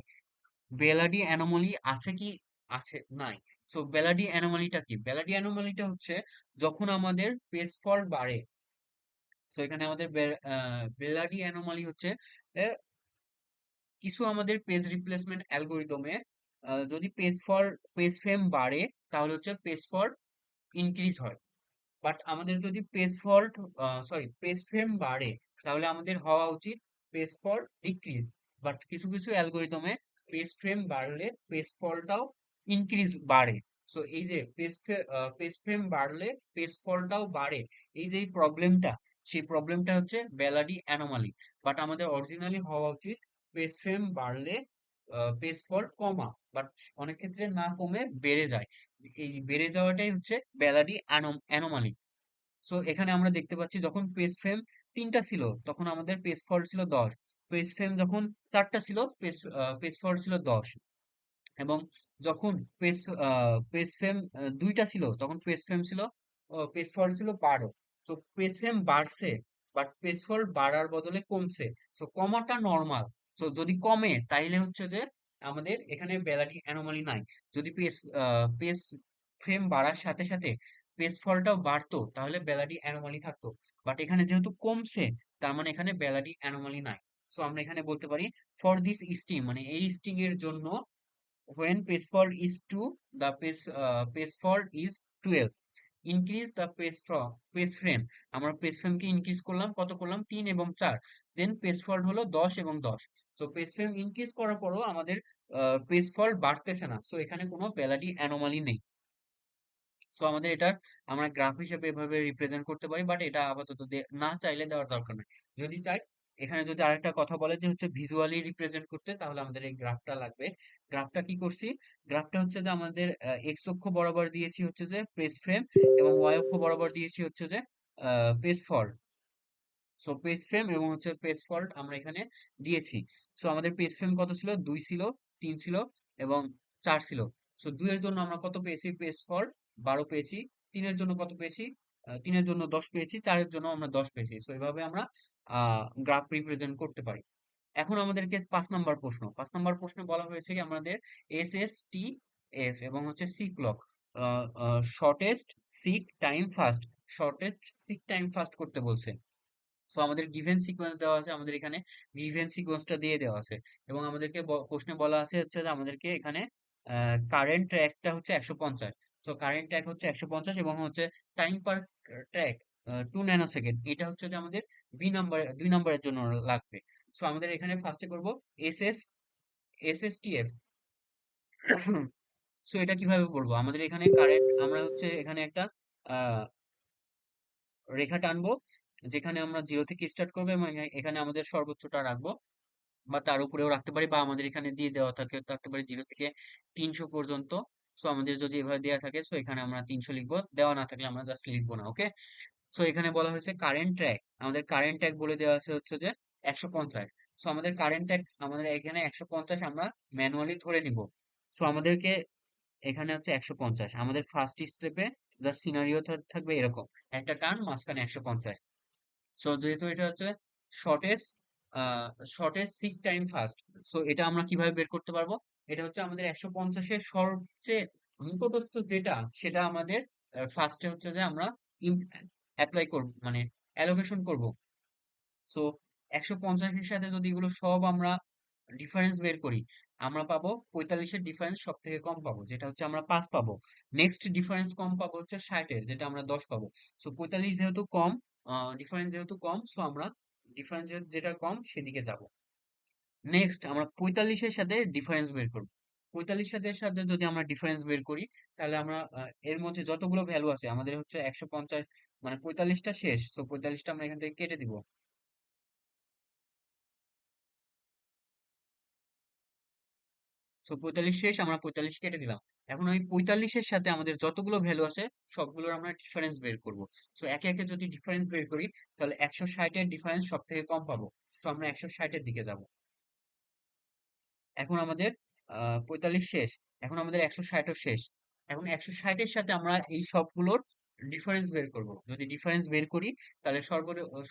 Belady anomaly আছে কি আছে নাই। সো বেলাডি অ্যানোমালিটা কি? বেলাডি অ্যানোমালিটা হচ্ছে যখন আমাদের পেজ ফল্ট বাড়ে। সো এখানে আমাদের বেলাডি অ্যানোমালি হচ্ছে আহ, কিছু আমাদের পেজ রিপ্লেসমেন্ট অ্যালগোরিদমে যদি পেজ ফ্রেম বাড়ে, তাহলে হচ্ছে পেজ ফল্ট ইনক্রিজ হয়। বাট আমাদের যদি page fault, sorry, page frame বাড়ে, তাহলে আমাদের হওয়া উচিত পেজ ফল্ট ডিক্রিজ। বাট কিছু কিছু অ্যালগোরিদমে পেজ ফ্রেম বাড়লে পেজ ফলটাও ইনক্রিজ বাড়ে। সো এই যে পেজ ফ্রেম বাড়লে পেজ ফলটাও বাড়ে, এই যে প্রবলেমটা, সেই প্রবলেমটা হচ্ছে বেলাডি অ্যানোমালি। বাট আমাদের অরিজিনালি হওয়া উচিত পেজ ফ্রেম বাড়লে পেজ ফল্ট কমা, বাট অনেক ক্ষেত্রে না কমে বেড়ে যায়। এই বেড়ে যাওয়াটাই হচ্ছে বেলাডি অ্যানোমালি। সো এখানে আমরা দেখতে পাচ্ছি যখন পেজ ফ্রেম তিনটা ছিল তখন আমাদের পেজ ফল্ট ছিল 10। পেজ ফ্রেম যখন চারটা ছিল, পেজ ফল্ট ছিল 10। এবং যখন পেজ পেজ ফ্রেম দুইটা ছিল তখন পেজ ফল্ট ছিল 12। সো পেজ ফ্রেম বাড়ছে, বাট পেজ ফল্ট বাড়ার বদলে কমছে। So কমাটা normal. সো যদি কমে তাইলে হচ্ছে যে আমাদের এখানে বেলাটি অ্যানোমালি নাই। যদি পেজ ফ্রেম বাড়ার সাথে সাথে পেজ ফলটাও বাড়তো তাহলে বেলাটি অ্যানোমালি থাকতো। বাট এখানে যেহেতু কমছে, তার মানে এখানে বেলাটি অ্যানোমালি নাই। সো আমরা এখানে বলতে পারি ফর দিস স্টিং, মানে এই স্টিং এর জন্য when page fault is 2, the page fault is 12. Increase the page frame. আমরা পেজ ফ্রেমকে ইনক্রিজ করলাম, কত করলাম? 3 এবং 4। দেন পেজ ফল্ট হলো 10 এবং 10। সো পেজ ফ্রেম ইনক্রিজ করার পরও আমাদের পেজ ফল্ট বাড়তেছে না, সো এখানে কোনো বেলাডি অ্যানোমালি নেই। সো আমাদের এটা আমরা গ্রাফ হিসেবে এভাবে রিপ্রেজেন্ট করতে পারি, বাট এটা আপাতত না চাইলে দেওয়ার দরকার নেই। যদি চাই, এখানে যদি আরেকটা কথা বলে যে হচ্ছে ভিজুয়ালি রিপ্রেজেন্ট করতে, তাহলে আমাদের এই গ্রাফটা লাগবে। গ্রাফটা কি করছি? গ্রাফটা হচ্ছে যে আমাদের এক্স অক্ষ বরাবর দিয়েছি হচ্ছে যে পেজ ফ্রেম, এবং ওয়াই অক্ষ বরাবর দিয়েছি হচ্ছে যে page fault. So page frame এবং হচ্ছে পেজ ফল্ট আমরা এখানে দিয়েছি। সো আমাদের পেজ ফ্রেম কত ছিল? 2 ছিল, 3 ছিল এবং 4 ছিল। সো 2 এর জন্য আমরা কত পেয়েছি? পেজ ফল্ট 12 পেয়েছি। 3 এর জন্য কত পেয়েছি? 3 এর জন্য 10 পেয়েছি। 4 এর জন্য আমরা 10 পেয়েছি। সো এভাবে আমরা গ্রাফ রিপ্রেজেন্ট করতে পারি। এখন আমাদেরকে 5 নম্বর প্রশ্নে বলা হয়েছে কি আমাদের এস এস টি এফ এবং হচ্ছে seek lock, shortest seek time first, shortest seek time first করতে বলছে। সো আমাদের গিভেন সিকোয়েন্স দেওয়া আছে, আমাদের এখানে গিভেন সিকোয়েন্সটা দিয়ে দেওয়া আছে। এবং আমাদেরকে প্রশ্নে বলা আছে হচ্ছে যে আমাদেরকে এখানে কারেন্ট ট্র্যাকটা হচ্ছে 150। সো কারেন্ট ট্র্যাক হচ্ছে 150 এবং হচ্ছে টাইম পার ট্র্যাক 2 ন্যানোসেকেন্ড। এটা হচ্ছে যে আমাদের 2 নম্বরের জন্য লাগবে। সো আমাদের এখানে ফার্স্টে করব এস এস এসএসটিএফ। সো এটা কিভাবে বলবো? আমাদের এখানে কারেন্ট, আমরা হচ্ছে এখানে একটা আহ রেখা টানবো, যেখানে আমরা জিরো থেকে স্টার্ট করবো এবং এখানে আমাদের সর্বোচ্চটা রাখবো, বা তার উপরেও রাখতে পারি, বা আমাদের এখানে দিয়ে দেওয়া থাকতে পারি 0 থেকে 300 পর্যন্ত। সো আমাদের যদি এভাবে দেওয়া থাকে, সো এখানে আমরা 300 লিখবো, দেওয়া না থাকলে আমরা জাস্ট লিখবো না। ওকে। সো এখানে বলা হয়েছে কারেন্ট ট্র্যাক, আমাদের কারেন্ট ট্র্যাক বলে দেওয়া আছে হচ্ছে যে 150। সো আমাদের কারেন্ট ট্র্যাক আমাদের এখানে 150 আমরা ম্যানুয়ালি ধরে নিব। সো আমাদেরকে এখানে হচ্ছে 150, আমাদের ফার্স্ট স্টেপে জাস্ট সিনারিও থাকবে এরকম, একটা টার্ন মাঝখানে 150। সো যেহেতু এটা হচ্ছে shortest shortest seek time first, so এটা আমরা কিভাবে বের করতে পারবো? এটা হচ্ছে আমাদের 150-এর সবচেয়ে নিকটস্থ যেটা, সেটা আমাদের ফার্স্টে হচ্ছে যে আমরা অ্যাপ্লাই করব, মানে অ্যালোকেশন করব। সো 150-এর সাথে যদি এগুলো সব আমরা ডিফারেন্স বের করি, আমরা পাবো 45-এর ডিফারেন্স সব থেকে কম পাবো, যেটা হচ্ছে আমরা 5 পাবো। নেক্সট ডিফারেন্স কম পাবো হচ্ছে 60-এর, যেটা আমরা 10 পাবো। সো 45 যেহেতু কম, ডিফারেন্স যেহেতু কম, সো আমরা ডিফারেন্স যেটা কম সেদিকে যাব। নেক্সট আমরা 45-এর সাথে ডিফারেন্স বের করব। 45-এর সাথে যদি আমরা ডিফারেন্স বের করি, তাহলে আমরা এর মধ্যে যতগুলো ভ্যালু আছে আমাদের হচ্ছে 150, মানে 45টা শেষ, তো 45টা আমরা এখান থেকে কেটে দিব। সো 45 শেষ, আমরা 45 কেটে দিলাম। এখন ওই 45-এর সাথে আমাদের যতগুলো ভ্যালু আছে সবগুলোর আমরা ডিফারেন্স বের করব। সো একে একে যদি ডিফারেন্স বের করি, তাহলে 160-এর ডিফারেন্স সব থেকে কম পাবো। সো আমরা 160-এর দিকে যাব। এখন আমাদের 45 শেষ, এখন আমাদের 160ও শেষ। এখন 160-এর সাথে আমরা এই সবগুলোর ডিফারেন্স বের করব। যদি ডিফারেন্স বের করি, তাহলে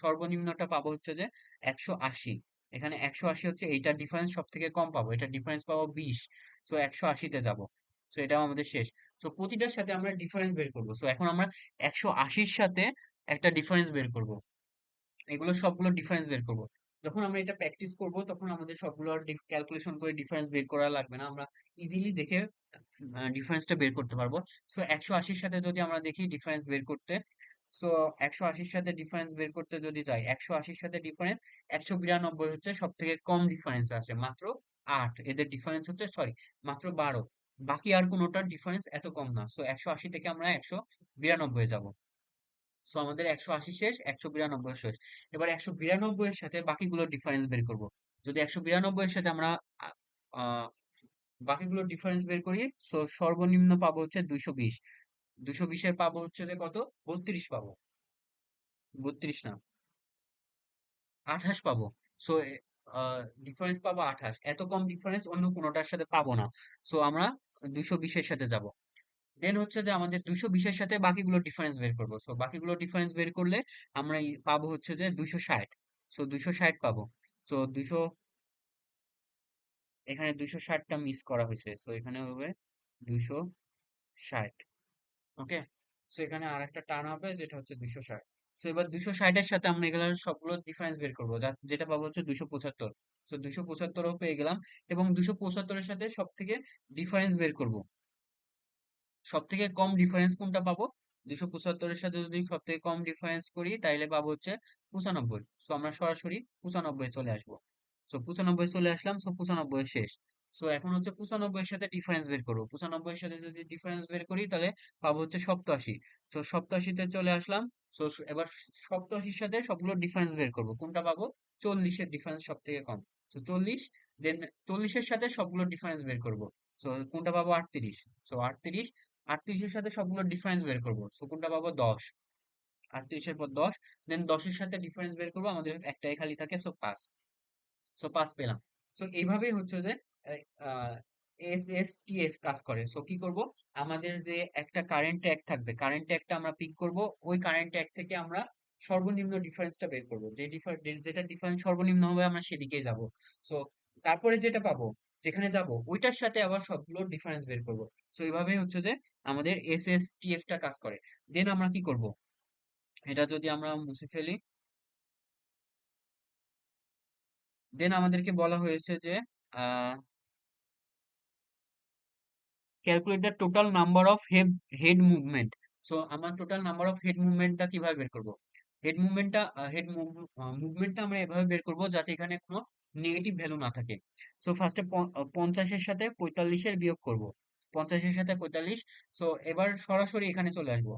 সর্বনিম্নটা পাবো হচ্ছে যে 180। এখানে 180 হচ্ছে এইটার ডিফারেন্স সব থেকে কম পাবো, এটার ডিফারেন্স পাবো 20। সো 180-তে যাব। সো এটাও আমাদের শেষ। সো প্রতিটার সাথে আমরা ডিফারেন্স বের করব। সো এখন আমরা 180-র সাথে একটা ডিফারেন্স বের করব। এগুলো সবগুলো ডিফারেন্স বের করব। যখন আমরা এটা প্র্যাকটিস করব, তখন আমাদের সবগুলো আর ক্যালকুলেশন করে ডিফারেন্স বের করা লাগবে না, আমরা ইজিলি দেখে ডিফারেন্সটা বের করতে পারবো। সো 180-র সাথে যদি আমরা দেখি ডিফারেন্স বের করতে, সো 180-র সাথে ডিফারেন্স বের করতে যদি যাই, 180-র সাথে ডিফারেন্স 192 হচ্ছে সব থেকে কম ডিফারেন্স আছে, মাত্র 8। এদের ডিফারেন্স হচ্ছে, সরি, মাত্র 12। বাকি আর কোনোটার ডিফারেন্স এত কম না। সো 180 থেকে আমরা 192 যাব। সো আমাদের 180 শেষ, 192 শেষ। এবার 192 এর সাথে বাকিগুলোর ডিফারেন্স বের করব। যদি 192 এর সাথে আমরা আ- আহ, বাকিগুলোর ডিফারেন্স বের করি, সো সর্বনিম্ন পাবো হচ্ছে 220। 220-এর পাবো হচ্ছে যে কত, 32 পাবো। 32 না, 28 পাবো। সো ডিফারেন্স পাবো 28। এত কম ডিফারেন্স অন্য কোনোটার সাথে পাবো না। সো আমরা 220-এর সাথে যাব। দেন হচ্ছে যে আমাদের 220-এর সাথে বাকিগুলো ডিফারেন্স বের করবো। সো বাকিগুলো ডিফারেন্স বের করলে আমরা পাবো হচ্ছে যে 260। সো 260 পাবো। সো 200, এখানে 260টা মিস করা হয়েছে, সো এখানে হবে 260। ওকে, সো এখানে আর একটা টার্ন হবে যেটা হচ্ছে 260। সো এবার 260-এর সাথে আমরা এগুলোর সবগুলো ডিফারেন্স বের করবো, যেটা পাবো হচ্ছে 275। সো 275ও পেয়ে গেলাম। এবং 275-এর সাথে সব থেকে ডিফারেন্স বের করব, সব থেকে কম ডিফারেন্স কোনটা পাবো। 275-এর সাথে যদি সব থেকে কম ডিফারেন্স করি, তাইলে পাবো হচ্ছে 95। সো আমরা সরাসরি 95 চলে আসবো। সো 95 চলে আসলাম, সো 95 শেষ। সো এখন হচ্ছে 95-এর সাথে ডিফারেন্স বের করবো। 95-এর সাথে যদি ডিফারেন্স বের করি, তাহলে পাবো হচ্ছে 87। সো 87-তে চলে আসলাম। সো এবার 87-র সাথে সবগুলো ডিফারেন্স বের করবো, কোনটা পাবো, 40-এর ডিফারেন্স সব থেকে কম। তো 40, দেন 40-এর সাথে সবগুলো ডিফারেন্স বের করবো। সো কোনটা পাবো, 38। সো 38, 38-এর সাথে সবগুলো ডিফারেন্স বের করবো। সো কোনটা পাবো, 10। 38-এর পর 10, দেন 10-এর সাথে ডিফারেন্স বের করবো, আমাদের একটাই খালি থাকে, সো 5। সো 5 পেলাম। সো এইভাবেই হচ্ছে যে এস এস টি এফ কাজ করে। সো কি করব, আমাদের যে একটা কারেন্ট ট্যাগ থাকবে, কারেন্ট ট্যাগটা আমরা পিক করব, ওই কারেন্ট ট্যাগ থেকে আমরা সর্বনিম্ন ডিফারেন্সটা বের করব, যেটা ডিফারেন্স সর্বনিম্ন হবে আমরা সেদিকেই যাব। সো তারপরে যেটা পাবো, যেখানে যাব ওইটার সাথে আবার সবগুলো ডিফারেন্স বের করব। সো এইভাবেই হচ্ছে যে আমাদের এস এস টি এফ টা কাজ করে। দেন আমরা কি করব, এটা যদি আমরা মুছে ফেলি, দেন আমাদেরকে বলা হয়েছে যে calculate the total number of head movement. So আমার টোটাল নাম্বার অফ হেড মুভমেন্টটা কিভাবে বের করব, হেড মুভমেন্টটা হেড মুভমেন্টটা আমরা এভাবে বের করব যাতে এখানে কোনো নেগেটিভ ভ্যালু না থাকে। সো ফার্স্টে 50-এর সাথে 45-এর বিয়োগ করব, 50-এর সাথে 45। সো এবার সরাসরি এখানে চলে আসবো,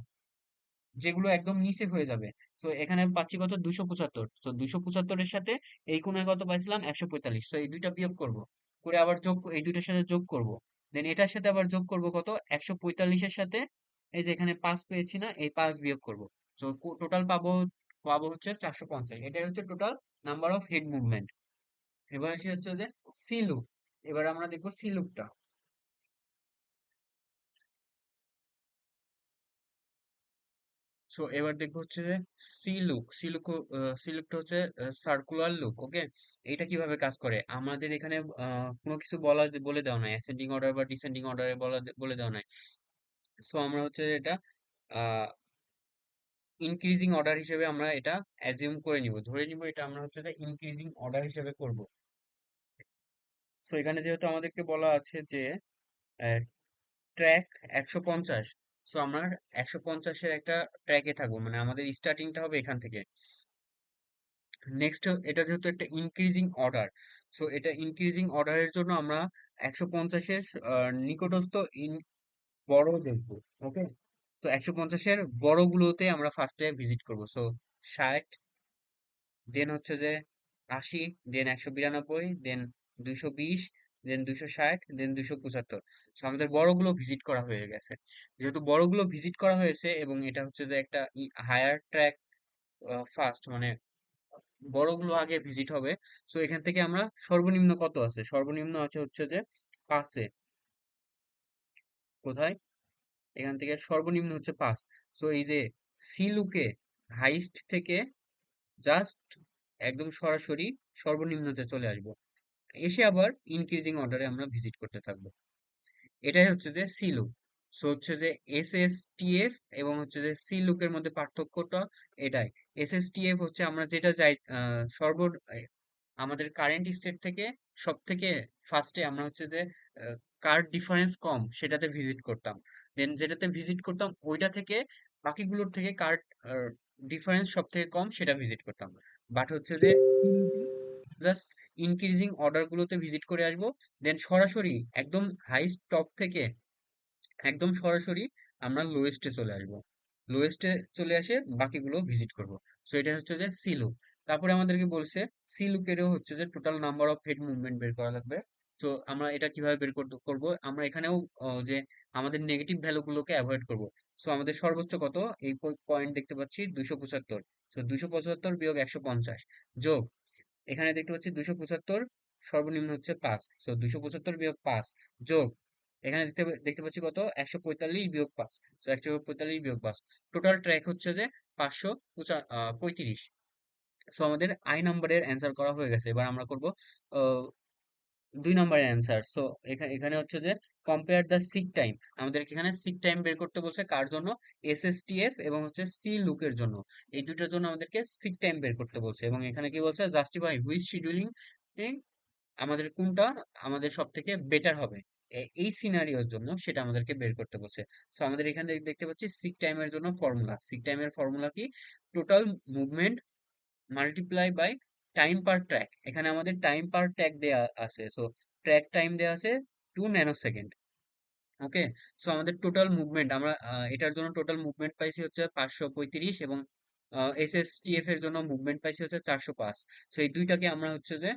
যেগুলো একদম নিচে হয়ে যাবে। সো এখানে পাচ্ছি কত, 275। সো 275-এর সাথে এই কোণায় কত পাইছিলাম, 145। সো এই দুইটা বিয়োগ করব, করে আবার এই দুইটার সাথে যোগ করব। দেন এটার সাথে আবার যোগ করব কত, 145-এর সাথে এই যে এখানে 5 পেয়েছি না, এই 5 বিয়োগ করব। সো টোটাল পাবো, হচ্ছে 450। এটাই হচ্ছে total number of head movement. এবার আসি হচ্ছে যে সি লুপ। এবার আমরা দেখবো সি লুপটা। সো এবার দেখবো হচ্ছে যে সি লুকটা হচ্ছে সার্কুলার লুক। ওকে, এটা কিভাবে কাজ করে, আমাদের এখানে কোনো কিছু বলে দেওয়া নাই, অ্যাসেন্ডিং অর্ডার বা ডিসেন্ডিং অর্ডারে বলে দেওয়া নাই। সো আমরা হচ্ছে এটা ইনক্রিজিং অর্ডার হিসেবে আমরা এটা অ্যাজিউম করে নিব, ধরে নিব এটা আমরা হচ্ছে ইনক্রিজিং অর্ডার হিসেবে করব। সো এখানে যেহেতু আমাদেরকে বলা আছে যে ট্র্যাক 150, সো আমরা 150-এর একটা ট্র্যাকে থাকবো, মানে আমাদের স্টার্টিংটা হবে এখান থেকে। নেক্সট, এটা যেহেতু একটা ইনক্রিজিং অর্ডার, সো এটা ইনক্রিজিং অর্ডারের জন্য আমরা 150-এর নিকটস্থ বড় দেখবো। ওকে, তো 150-এর বড়গুলোতে আমরা ফার্স্টে ভিজিট করব। সো 60, দেন হচ্ছে যে 80, দেন 192, দেন 220, দেন 260, দেন 275। সো আমাদের বড়গুলো ভিজিট করা হয়ে গেছে। যেহেতু বড়গুলো ভিজিট করা হয়েছে এবং এটা হচ্ছে যে একটা হায়ার ট্র্যাক ফার্স্ট, মানে বড়গুলো আগে ভিজিট হবে। সো এখান থেকে আমরা সর্বনিম্ন কত আছে, সর্বনিম্ন আছে হচ্ছে যে 5-এ। কোথায়? এখান থেকে সর্বনিম্ন হচ্ছে 5। সো এই যে সি লুকে হাইস্ট থেকে জাস্ট একদম সরাসরি সর্বনিম্নতে চলে আসবো, এসে আবার ইনক্রিজিং অর্ডারে আমরা ভিজিট করতে থাকবো। এটাই হচ্ছে যে সি লুক। সো হচ্ছে যে এস এস টি এফ এবং হচ্ছে যে সি লুকের মধ্যে পার্থক্যটা এটাই। এস এস টি এফ হচ্ছে আমরা যেটা যাই আমাদের কারেন্ট স্টেট থেকে সব থেকে ফার্স্টে আমরা হচ্ছে যে কার ডিফারেন্স কম সেটাতে ভিজিট করতাম, দেন যেটাতে ভিজিট করতাম ওইটা থেকে বাকিগুলোর থেকে কার ডিফারেন্স সব থেকে কম সেটা ভিজিট করতাম। বাট হচ্ছে যে জাস্ট ইনক্রিজিং অর্ডার গুলোতে ভিজিট করে আসবো, দেন সরাসরি একদম হাইস্ট টপ থেকে একদম সরাসরি আমরা লোয়েস্টে চলে আসবো, লোয়েস্টে চলে আসে বাকিগুলো ভিজিট করব। সো এটা হচ্ছে যে সি লুক। তারপরে আমাদেরকে বলছে সি লুকেরও হচ্ছে যে total number of head movement বের করা লাগবে। তো আমরা এটা কিভাবে বের করতে করব, আমরা এখানেও যে আমাদের নেগেটিভ ভ্যালুগুলোকে অ্যাভয়েড করব। সো আমাদের সর্বোচ্চ কত, এই পয়েন্ট দেখতে পাচ্ছি 275। সো 275 বিয়োগ 150 যোগ, এখানে দেখতে পাচ্ছি 275 সর্বনিম্ন হচ্ছে 5। সো 275 বিয়োগ 5 যোগ, এখানে দেখতে দেখতে পাচ্ছি কত, 145 বিয়োগ 5। সো 145 বিয়োগ 5, টোটাল ট্র্যাক হচ্ছে যে 535। সো আমাদের আই নাম্বারের অ্যান্সার করা হয়ে গেছে। এবার আমরা করব 2 নম্বরের অ্যান্সার। সো এখানে এখানে হচ্ছে যে কম্পেয়ার দ্য সিক টাইম, আমাদেরকে এখানে সিক টাইম বের করতে বলছে কার জন্য, এসএসটিএফ এবং হচ্ছে সি লুকের জন্য। এই দুটোর জন্য আমাদেরকে সিক টাইম বের করতে বলছে এবং এখানে কি বলছে, জাস্টিফাই হুইচ শিডিউলিং আমাদের কোনটা আমাদের সব থেকে বেটার হবে এই সিনারিওর জন্য, সেটা আমাদেরকে বের করতে বলছে। সো আমাদের এখানে দেখতে পাচ্ছি সিক টাইমের জন্য ফর্মুলা, সিক টাইমের ফর্মুলা কি, total movement multiply by time per track. এখানে আমাদের টাইম পার ট্র্যাক দেয়া আছে, সো ট্র্যাক টাইম দেয়া আছে 2 ন্যানোসেকেন্ড। ওকে, সো আমাদের টোটাল মুভমেন্ট আমরা এটার জন্য টোটাল মুভমেন্ট পাইছি হচ্ছে 535 এবং এসএসটিএফ এর জন্য মুভমেন্ট পাইছি হচ্ছে 405। সো এই দুইটাকে আমরা হচ্ছে যে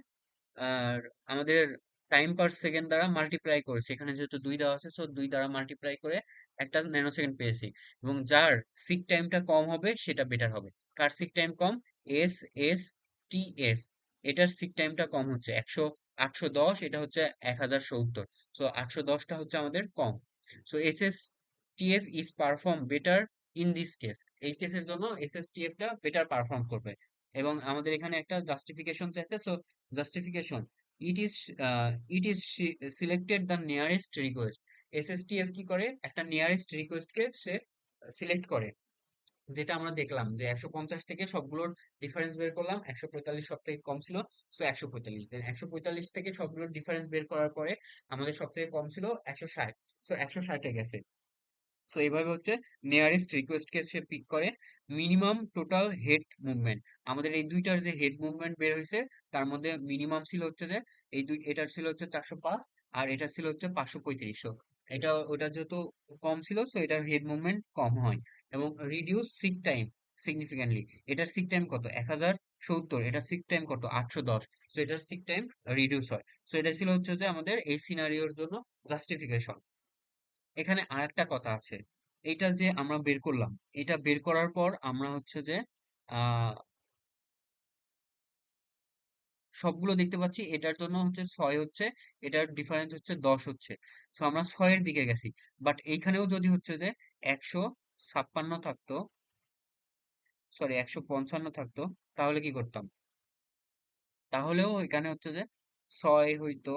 আর আমাদের টাইম পার সেকেন্ড দ্বারা মাল্টিপ্লাই করেছি, এখানে যেহেতু 2 দেওয়া আছে সো 2 দ্বারা মাল্টিপ্লাই করে একটা ন্যানোসেকেন্ড পেয়েছি। এবং যার সিক টাইমটা কম হবে সেটা বেটার হবে। কার সিক টাইম কম, এস এস টি এফ, এটার সিক টাইমটা কম হচ্ছে 810, এটা হচ্ছে 1070। সো 810টা হচ্ছে আমাদের কম। So S S T F is perform better in this case, এই কেসের জন্য এস এস টি এফটা বেটার পারফর্ম করবে। এবং আমাদের এখানে একটা জাস্টিফিকেশন চাইছে। So justification, it is it is selected the nearest request, SSTF কি করে, একটা নিয়ারেস্ট রিকোয়েস্টকে সে সিলেক্ট করে। যেটা আমরা দেখলাম যে 150 থেকে সবগুলোর ডিফারেন্স বের করলাম, 145 সব থেকে কম ছিল, সো 145, দেন 145 থেকে সবগুলোর ডিফারেন্স বের করার পরে আমাদের সব থেকে কম ছিল 160, সো 160-এ গেছে। সো এইভাবে হচ্ছে নিয়ারেস্ট রিকোয়েস্টকে সে পিক করে। মিনিমাম টোটাল হেড মুভমেন্ট, আমাদের এই দুইটার যে হেড মুভমেন্ট বের হয়েছে তার মধ্যে মিনিমাম ছিল হচ্ছে যে এটার ছিল হচ্ছে 405 আর এটা ছিল হচ্ছে 535। এটা ওটা যেহেতু কম ছিল সো এটার হেড মুভমেন্ট কম হয়। এবং রিডিউস সিক টাইম সিগনিফিক্যান্টলি, এটার সিক টাইম কত, 1070, এটার সিক টাইম কত, 810। সো এটার সিক টাইম রিডিউস হয়। সো এটা ছিল হচ্ছে যে আমাদের এই সিনারিওর জন্য জাস্টিফিকেশন। এখানে আরেকটা কথা আছে, এইটা যে আমরা বের করলাম, এটা বের করার পর আমরা হচ্ছে যে আহ সবগুলো দেখতে পাচ্ছি এটার জন্য হচ্ছে 6 হচ্ছে, এটার ডিফারেন্স হচ্ছে 10 হচ্ছে। সো আমরা 6-এর দিকে গেছি। বাট এইখানেও যদি হচ্ছে যে 156 থাকতো, সরি 155 থাকতো, তাহলে কি করতাম, তাহলেও এখানে হচ্ছে যে 6 হইতো,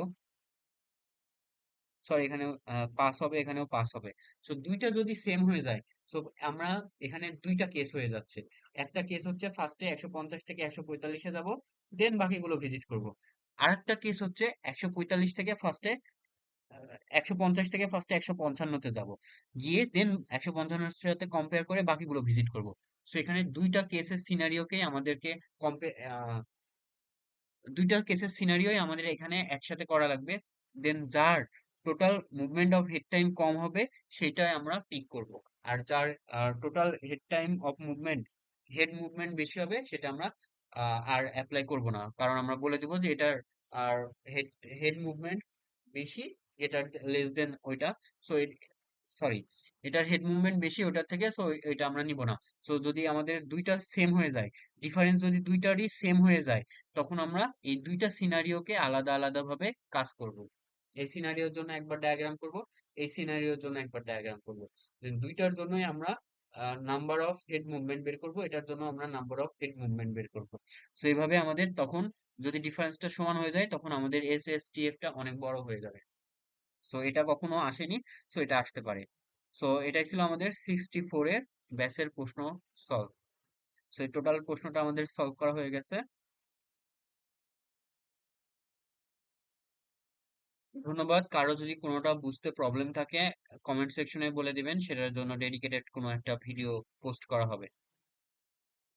সরি এখানে পাস হবে, এখানেও পাস হবে। সো দুইটা যদি সেম হয়ে যায়, সো আমরা এখানে দুইটা কেস হয়ে যাচ্ছে। একটা কেস হচ্ছে ফার্স্টে 150 থেকে 145-এ যাব, দেন বাকিগুলো ভিজিট করব। আরেকটা কেস হচ্ছে 145 থেকে ফার্স্টে 150 থেকে ফার্স্টে 155-তে যাব, গিয়ে দেন 155-এর সাথে কম্পেয়ার করে বাকিগুলো ভিজিট করব। সো এখানে দুইটা কেসের সিনারিওকেই আমাদেরকে দুইটা কেসের সিনারিওই আমাদের এখানে একসাথে করা লাগবে। দেন যার total movement of head time কম হবে সেটাই আমরা পিক করব। আর যার total head time of movement head movement বেশি হবে সেটা আমরা আর অ্যাপ্লাই করব না, কারণ আমরা বলে দিব যে এটার আর হেড হেড মুভমেন্ট বেশি, এটার লেস দেন ওইটা। সো সরি, এটার হেড মুভমেন্ট বেশি ওটার থেকে, সো এটা আমরা নিব না। সো যদি আমাদের দুইটা সেম হয়ে যায়, ডিফারেন্স যদি দুইটারই সেম হয়ে যায়, তখন আমরা এই দুইটা সিনারিওকে আলাদা আলাদা ভাবে কাজ করব। এই সিনারিওর জন্য একবার ডায়াগ্রাম করব, এই সিনারিওর জন্য একবার ডায়াগ্রাম করব। দুইটার জন্যই আমরা নাম্বার অফ হেড মুভমেন্ট বের করব, এটার জন্য আমরা নাম্বার অফ হেড মুভমেন্ট বের করব। সো এইভাবে আমাদের তখন যদি ডিফারেন্সটা সমান হয়ে যায় তখন আমাদের এস এস টি এফ টা অনেক বড় হয়ে যাবে। সো এটা কখনো আসেনি, সো এটা আসতে পারে। সো এটাই ছিল আমাদের 64 এর ব্যাসের প্রশ্ন সলভ। সো এই টোটাল প্রশ্নটা আমাদের সলভ করা হয়ে গেছে। ধন্যবাদ। কারো যদি কোনোটা বুঝতে প্রবলেম থাকে কমেন্ট সেকশনে বলে দিবেন, সেটার জন্য ডেডিকেটেড কোনো একটা ভিডিও পোস্ট করা হবে।